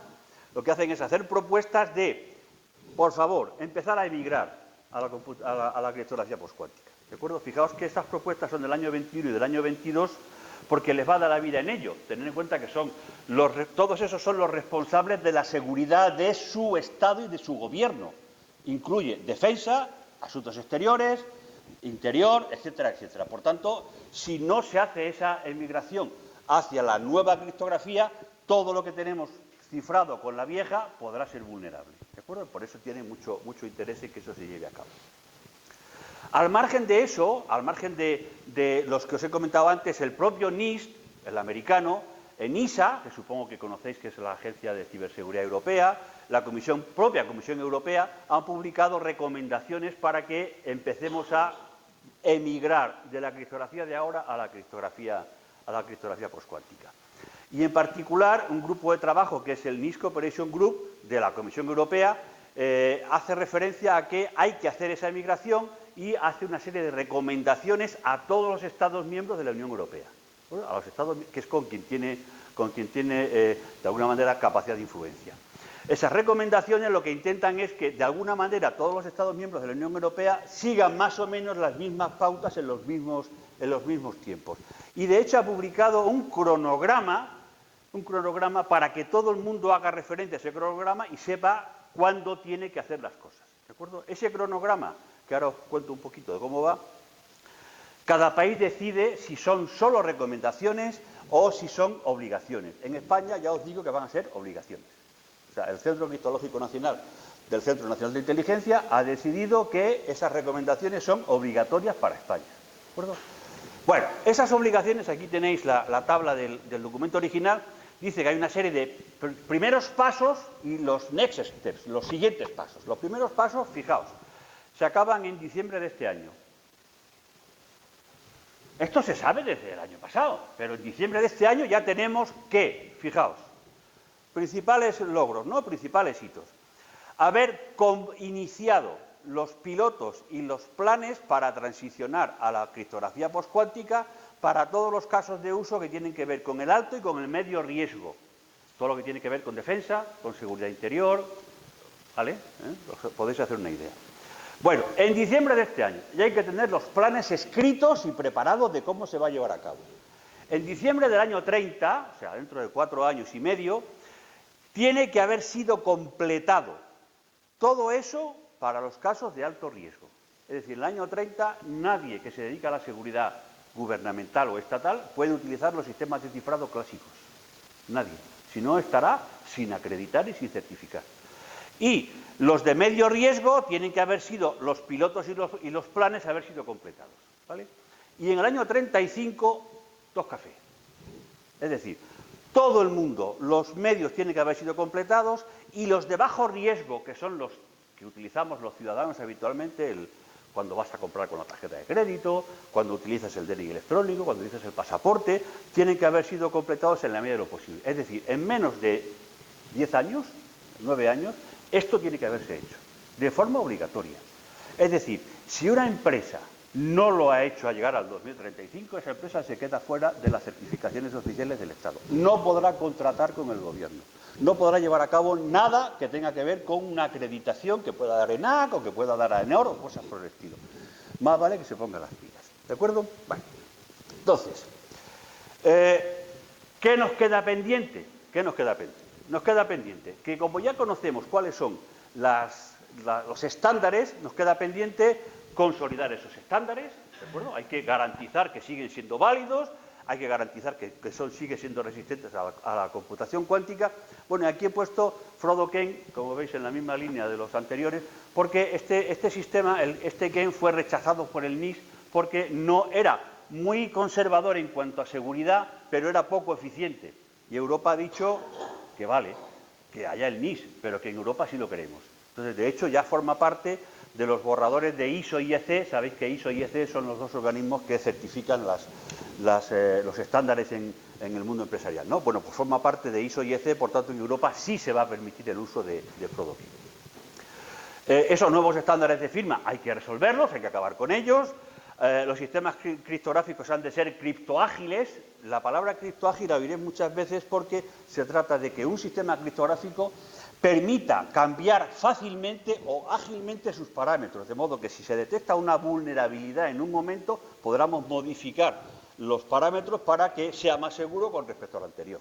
S1: de, por favor, empezar a emigrar a la criptografía postcuántica. ¿De acuerdo? Fijaos que estas propuestas son del año 21 y del año 22 porque les va a dar la vida en ello. Tened en cuenta que todos esos son los responsables de la seguridad de su Estado y de su gobierno. Incluye defensa, asuntos exteriores, interior, etcétera, etcétera. Por tanto, si no se hace esa emigración hacia la nueva criptografía, todo lo que tenemos cifrado con la vieja podrá ser vulnerable. ¿De acuerdo? Por eso tiene mucho interés en que eso se lleve a cabo. Al margen de eso, al margen de los que os he comentado antes, el propio NIST, el americano, NISA, que supongo que conocéis que es la Agencia de Ciberseguridad Europea, la propia Comisión Europea, han publicado recomendaciones para que empecemos a emigrar de la criptografía de ahora a la criptografía postcuántica. Y en particular, un grupo de trabajo que es el NIST Cooperation Group de la Comisión Europea hace referencia a que hay que hacer esa emigración y hace una serie de recomendaciones a todos los Estados miembros de la Unión Europea. Bueno, a los Estados, que es con quien tiene de alguna manera capacidad de influencia. Esas recomendaciones lo que intentan es que de alguna manera todos los Estados miembros de la Unión Europea sigan más o menos las mismas pautas en los mismos tiempos. Y de hecho ha publicado un cronograma para que todo el mundo haga referencia a ese cronograma y sepa cuándo tiene que hacer las cosas. ¿De acuerdo? Ese cronograma, que ahora os cuento un poquito de cómo va, cada país decide si son solo recomendaciones o si son obligaciones. En España ya os digo que van a ser obligaciones. O sea, el Centro Criptológico Nacional del Centro Nacional de Inteligencia ha decidido que esas recomendaciones son obligatorias para España. ¿De acuerdo? Bueno, esas obligaciones, aquí tenéis la tabla del documento original, dice que hay una serie de primeros pasos y los next steps, los siguientes pasos. Los primeros pasos, fijaos, se acaban en diciembre de este año. Esto se sabe desde el año pasado, pero en diciembre de este año ya tenemos que, fijaos, principales logros, ¿no? Principales hitos. Haber iniciado los pilotos y los planes para transicionar a la criptografía postcuántica para todos los casos de uso que tienen que ver con el alto y con el medio riesgo. Todo lo que tiene que ver con defensa, con seguridad interior, ¿vale? Os podéis hacer una idea. Bueno, en diciembre de este año ya hay que tener los planes escritos y preparados de cómo se va a llevar a cabo. En diciembre del año 30, o sea, dentro de 4 años y medio, tiene que haber sido completado todo eso para los casos de alto riesgo. Es decir, en el año 30 nadie que se dedica a la seguridad gubernamental o estatal puede utilizar los sistemas de cifrado clásicos. Nadie. Si no, estará sin acreditar y sin certificar. Y los de medio riesgo tienen que haber sido, los pilotos y los planes, haber sido completados. ¿Vale? Y en el año 35, 2 cafés. Es decir, todo el mundo, los medios tienen que haber sido completados y los de bajo riesgo, que son los que utilizamos los ciudadanos habitualmente, cuando vas a comprar con la tarjeta de crédito, cuando utilizas el DNI electrónico, cuando utilizas el pasaporte, tienen que haber sido completados en la medida de lo posible. Es decir, en menos de 10 años, 9 años, esto tiene que haberse hecho, de forma obligatoria. Es decir, si una empresa no lo ha hecho a llegar al 2035, esa empresa se queda fuera de las certificaciones oficiales del Estado. No podrá contratar con el gobierno. No podrá llevar a cabo nada que tenga que ver con una acreditación que pueda dar ENAC o que pueda dar AENOR o cosas por el estilo. Más vale que se pongan las pilas. ¿De acuerdo? Bueno. Entonces, ¿qué nos queda pendiente? ¿Qué nos queda pendiente? Nos queda pendiente que, como ya conocemos cuáles son los estándares, nos queda pendiente consolidar esos estándares, ¿de acuerdo? Hay que garantizar que siguen siendo válidos, hay que garantizar que siguen siendo resistentes a la computación cuántica. Bueno, aquí he puesto Frodo Ken, como veis en la misma línea de los anteriores, porque este sistema, este Ken, fue rechazado por el NIST porque no era muy conservador en cuanto a seguridad, pero era poco eficiente. Y Europa ha dicho que vale, que haya el NIST, pero que en Europa sí lo queremos. Entonces, de hecho, ya forma parte de los borradores de ISO y IEC. Sabéis que ISO y IEC son los dos organismos que certifican los estándares en el mundo empresarial, ¿no? Bueno, pues forma parte de ISO y IEC, por tanto, en Europa sí se va a permitir el uso de Frodo-Ken. Esos nuevos estándares de firma hay que resolverlos, hay que acabar con ellos. Los sistemas criptográficos han de ser criptoágiles. La palabra criptoágil la diré muchas veces porque se trata de que un sistema criptográfico permita cambiar fácilmente o ágilmente sus parámetros, de modo que si se detecta una vulnerabilidad en un momento, podamos modificar los parámetros para que sea más seguro con respecto al anterior.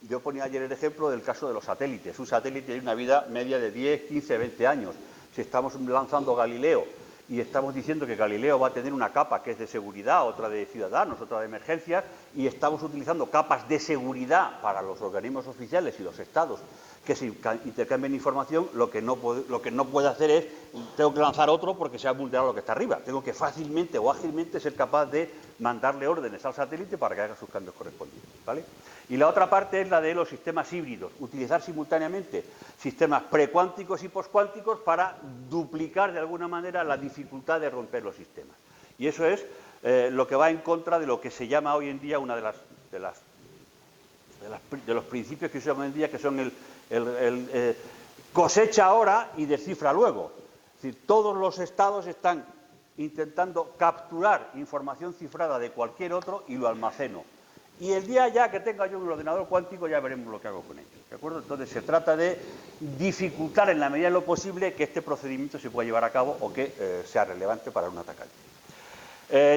S1: Yo ponía ayer el ejemplo del caso de los satélites. Un satélite tiene una vida media de 10, 15, 20 años. Si estamos lanzando Galileo y estamos diciendo que Galileo va a tener una capa que es de seguridad, otra de ciudadanos, otra de emergencias, y estamos utilizando capas de seguridad para los organismos oficiales y los estados que se intercambien información, lo que no puede hacer es, tengo que lanzar otro porque se ha vulnerado lo que está arriba. Tengo que fácilmente o ágilmente ser capaz de mandarle órdenes al satélite para que haga sus cambios correspondientes, ¿vale? Y la otra parte es la de los sistemas híbridos, utilizar simultáneamente sistemas precuánticos y poscuánticos para duplicar de alguna manera la dificultad de romper los sistemas. Y eso es lo que va en contra de lo que se llama hoy en día una de los principios que se llaman hoy en día, que son el cosecha ahora y descifra luego. Es decir, todos los estados están intentando capturar información cifrada de cualquier otro y lo almaceno. Y el día ya que tenga yo un ordenador cuántico ya veremos lo que hago con ello, ¿de acuerdo? Entonces se trata de dificultar en la medida de lo posible que este procedimiento se pueda llevar a cabo o que sea relevante para un atacante.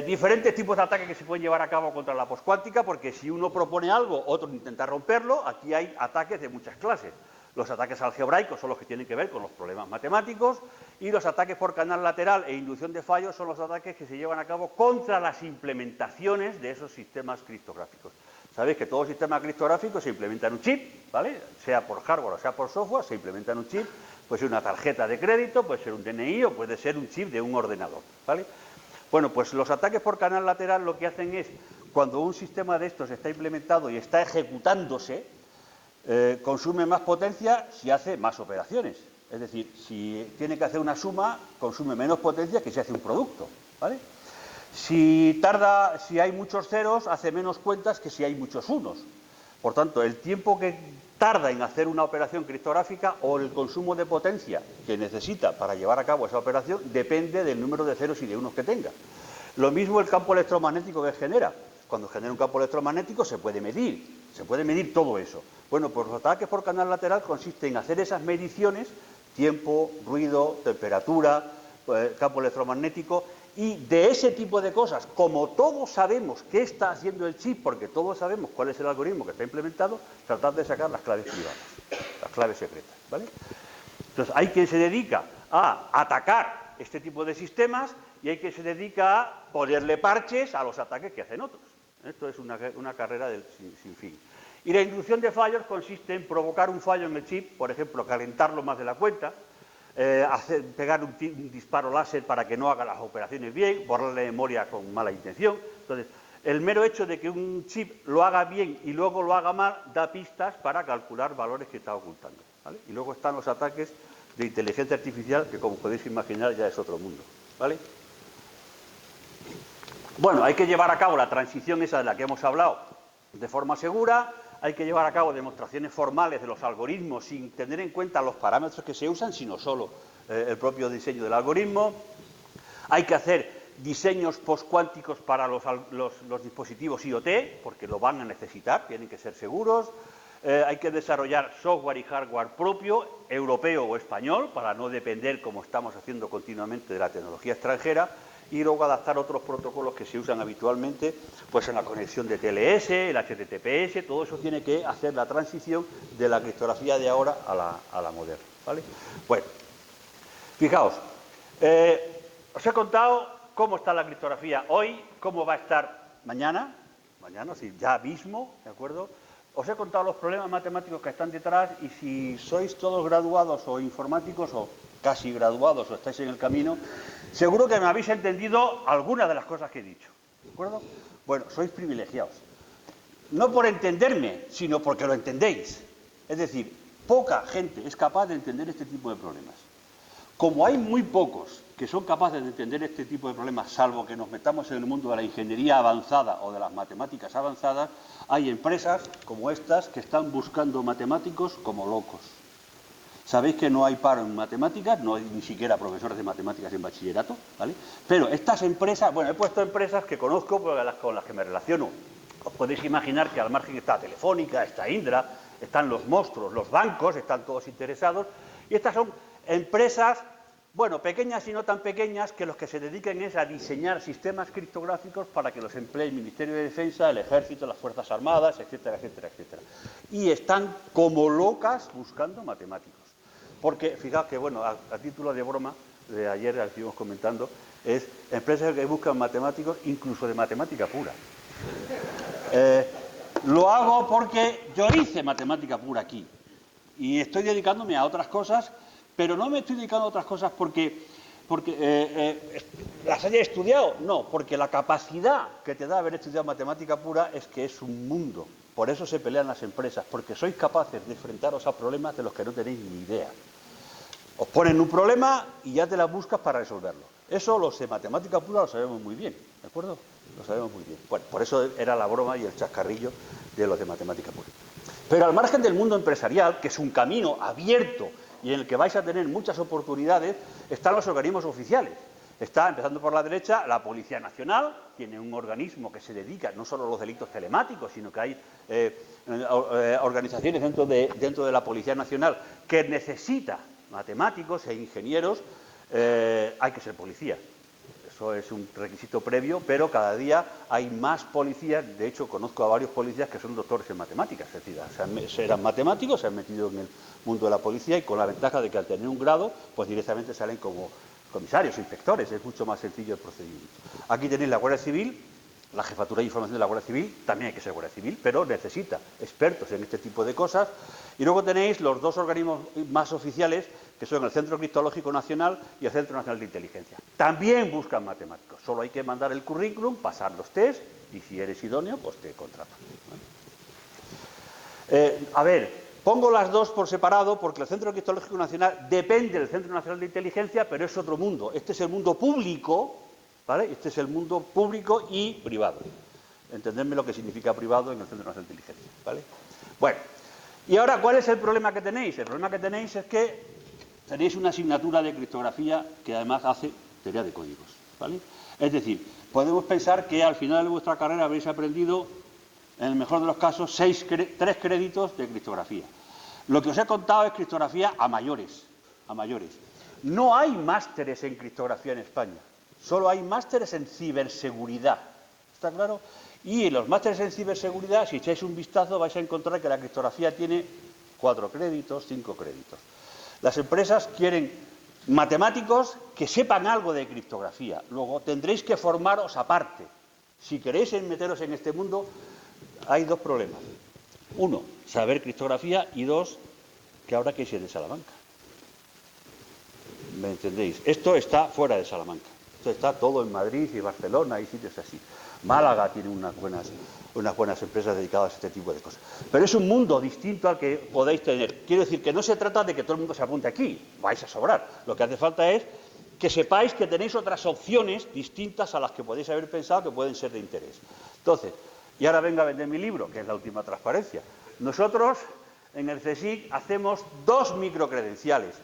S1: Diferentes tipos de ataques que se pueden llevar a cabo contra la poscuántica, porque si uno propone algo, otro intenta romperlo. Aquí hay ataques de muchas clases. Los ataques algebraicos son los que tienen que ver con los problemas matemáticos, y los ataques por canal lateral e inducción de fallos son los ataques que se llevan a cabo contra las implementaciones de esos sistemas criptográficos. Sabéis que todo sistema criptográfico se implementa en un chip, ¿vale? Sea por hardware o sea por software, se implementa en un chip. Puede ser una tarjeta de crédito, puede ser un DNI o puede ser un chip de un ordenador, ¿vale? Bueno, pues los ataques por canal lateral lo que hacen es, cuando un sistema de estos está implementado y está ejecutándose, consume más potencia si hace más operaciones. Es decir, si tiene que hacer una suma, consume menos potencia que si hace un producto, ¿vale? Si hay muchos ceros, hace menos cuentas que si hay muchos unos. Por tanto, el tiempo que tarda en hacer una operación criptográfica o el consumo de potencia que necesita para llevar a cabo esa operación depende del número de ceros y de unos que tenga. Lo mismo el campo electromagnético que genera. Cuando genera un campo electromagnético se puede medir todo eso. Bueno, pues los ataques por canal lateral consisten en hacer esas mediciones, tiempo, ruido, temperatura, campo electromagnético, y de ese tipo de cosas, como todos sabemos qué está haciendo el chip, porque todos sabemos cuál es el algoritmo que está implementado, tratar de sacar las claves privadas, las claves secretas, ¿vale? Entonces, hay quien se dedica a atacar este tipo de sistemas y hay quien se dedica a ponerle parches a los ataques que hacen otros. Esto es una carrera sin fin. Y la inducción de fallos consiste en provocar un fallo en el chip, por ejemplo, calentarlo más de la cuenta, pegar un disparo láser para que no haga las operaciones bien, borrarle memoria con mala intención. Entonces, el mero hecho de que un chip lo haga bien y luego lo haga mal da pistas para calcular valores que está ocultando, ¿vale? Y luego están los ataques de inteligencia artificial, que como podéis imaginar ya es otro mundo, ¿vale? Bueno, hay que llevar a cabo la transición esa de la que hemos hablado de forma segura. Hay que llevar a cabo demostraciones formales de los algoritmos sin tener en cuenta los parámetros que se usan, sino solo el propio diseño del algoritmo. Hay que hacer diseños postcuánticos para los dispositivos IoT, porque lo van a necesitar, tienen que ser seguros. Hay que desarrollar software y hardware propio, europeo o español, para no depender, como estamos haciendo continuamente, de la tecnología extranjera. Y luego adaptar otros protocolos que se usan habitualmente, pues en la conexión de TLS, el HTTPS, todo eso tiene que hacer la transición de la criptografía de ahora a la moderna, ¿vale? Bueno, fijaos, os he contado cómo está la criptografía hoy, cómo va a estar mañana, sí, ya mismo, ¿de acuerdo? Os he contado los problemas matemáticos que están detrás y si sois todos graduados o informáticos o casi graduados o estáis en el camino, seguro que me habéis entendido algunas de las cosas que he dicho, ¿de acuerdo? Bueno, sois privilegiados. No por entenderme, sino porque lo entendéis. Es decir, poca gente es capaz de entender este tipo de problemas. Como hay muy pocos que son capaces de entender este tipo de problemas, salvo que nos metamos en el mundo de la ingeniería avanzada o de las matemáticas avanzadas, hay empresas como estas que están buscando matemáticos como locos. Sabéis que no hay paro en matemáticas, no hay ni siquiera profesores de matemáticas en bachillerato, ¿vale? Pero estas empresas, bueno, he puesto empresas que conozco con las que me relaciono. Os podéis imaginar que al margen está Telefónica, está Indra, están los monstruos, los bancos, están todos interesados. Y estas son empresas, bueno, pequeñas y no tan pequeñas, que los que se dedican es a diseñar sistemas criptográficos para que los emplee el Ministerio de Defensa, el Ejército, las Fuerzas Armadas, etcétera, etcétera, etcétera. Y están como locas buscando matemáticos. Porque, fijaos que, bueno, a título de broma, de ayer, la estuvimos comentando, es empresas que buscan matemáticos, incluso de matemática pura. Lo hago porque yo hice matemática pura aquí y estoy dedicándome a otras cosas, pero no me estoy dedicando a otras cosas porque las haya estudiado, no, porque la capacidad que te da haber estudiado matemática pura es que es un mundo. Por eso se pelean las empresas, porque sois capaces de enfrentaros a problemas de los que no tenéis ni idea. Os ponen un problema y ya te la buscas para resolverlo. Eso los de matemática pura lo sabemos muy bien, ¿de acuerdo? Lo sabemos muy bien. Bueno, por eso era la broma y el chascarrillo de los de matemática pura. Pero al margen del mundo empresarial, que es un camino abierto y en el que vais a tener muchas oportunidades, están los organismos oficiales. Está, empezando por la derecha, la Policía Nacional, tiene un organismo que se dedica no solo a los delitos telemáticos, sino que hay organizaciones dentro de la Policía Nacional que necesita matemáticos e ingenieros. Hay que ser policía. Eso es un requisito previo, pero cada día hay más policías. De hecho, conozco a varios policías que son doctores en matemáticas, es decir, eran matemáticos, se han metido en el mundo de la policía y con la ventaja de que al tener un grado, pues directamente salen como comisarios, inspectores, es mucho más sencillo el procedimiento. Aquí tenéis la Guardia Civil, la Jefatura de Información de la Guardia Civil, también hay que ser Guardia Civil, pero necesita expertos en este tipo de cosas. Y luego tenéis los dos organismos más oficiales, que son el Centro Criptológico Nacional y el Centro Nacional de Inteligencia. También buscan matemáticos, solo hay que mandar el currículum, pasar los test y si eres idóneo, pues te contratan. A ver, pongo las dos por separado porque el Centro Criptológico Nacional depende del Centro Nacional de Inteligencia, pero es otro mundo. Este es el mundo público, ¿vale? Este es el mundo público y privado. Entendedme lo que significa privado en el Centro Nacional de Inteligencia, ¿vale? Bueno, y ahora, ¿cuál es el problema que tenéis? El problema que tenéis es que tenéis una asignatura de criptografía que además hace teoría de códigos, ¿vale? Es decir, podemos pensar que al final de vuestra carrera habréis aprendido, en el mejor de los casos, 3 créditos de criptografía. Lo que os he contado es criptografía a mayores, a mayores. No hay másteres en criptografía en España, solo hay másteres en ciberseguridad, ¿está claro? Y en los másteres en ciberseguridad, si echáis un vistazo, vais a encontrar que la criptografía tiene 4 créditos, 5 créditos. Las empresas quieren matemáticos que sepan algo de criptografía. Luego tendréis que formaros aparte. Si queréis meteros en este mundo, hay dos problemas. Uno, saber criptografía y dos, que ahora que ir de Salamanca. ¿Me entendéis? Esto está fuera de Salamanca. Esto está todo en Madrid y Barcelona y sitios así. Málaga tiene unas buenas empresas dedicadas a este tipo de cosas. Pero es un mundo distinto al que podéis tener. Quiero decir que no se trata de que todo el mundo se apunte aquí, vais a sobrar. Lo que hace falta es que sepáis que tenéis otras opciones distintas a las que podéis haber pensado que pueden ser de interés. Entonces, y ahora venga a vender mi libro, que es la última transparencia. Nosotros, en el CSIC, hacemos 2 microcredenciales.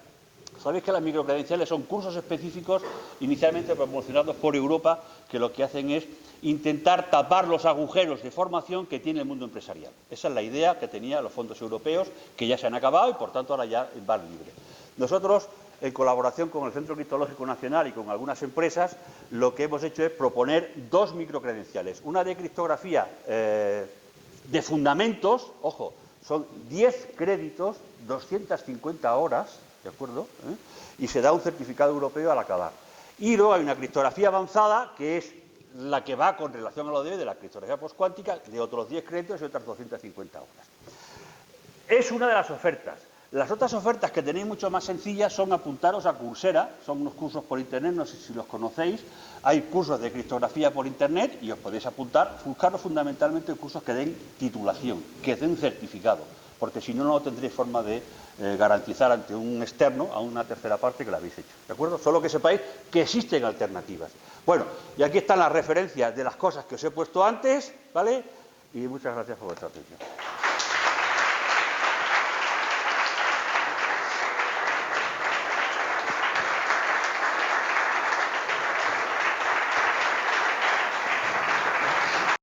S1: Sabéis que las microcredenciales son cursos específicos inicialmente promocionados por Europa que lo que hacen es intentar tapar los agujeros de formación que tiene el mundo empresarial. Esa es la idea que tenían los fondos europeos, que ya se han acabado y por tanto ahora ya van libre. Nosotros, en colaboración con el Centro Criptológico Nacional y con algunas empresas, lo que hemos hecho es proponer 2 microcredenciales. Una de criptografía de fundamentos, ojo, son 10 créditos, 250 horas, ¿de acuerdo? Y se da un certificado europeo al acabar. Y luego hay una criptografía avanzada, que es la que va con relación a lo de la criptografía postcuántica, de otros 10 créditos y otras 250 horas. Es una de las ofertas. Las otras ofertas que tenéis mucho más sencillas son apuntaros a Coursera, son unos cursos por internet, no sé si los conocéis. Hay cursos de criptografía por internet y os podéis apuntar, buscaros fundamentalmente cursos que den titulación, que den certificado, porque si no, no tendréis forma de garantizar ante un externo, a una tercera parte que lo habéis hecho, ¿de acuerdo? Solo que sepáis que existen alternativas. Bueno, y aquí están las referencias de las cosas que os he puesto antes, ¿vale? Y muchas gracias por vuestra atención.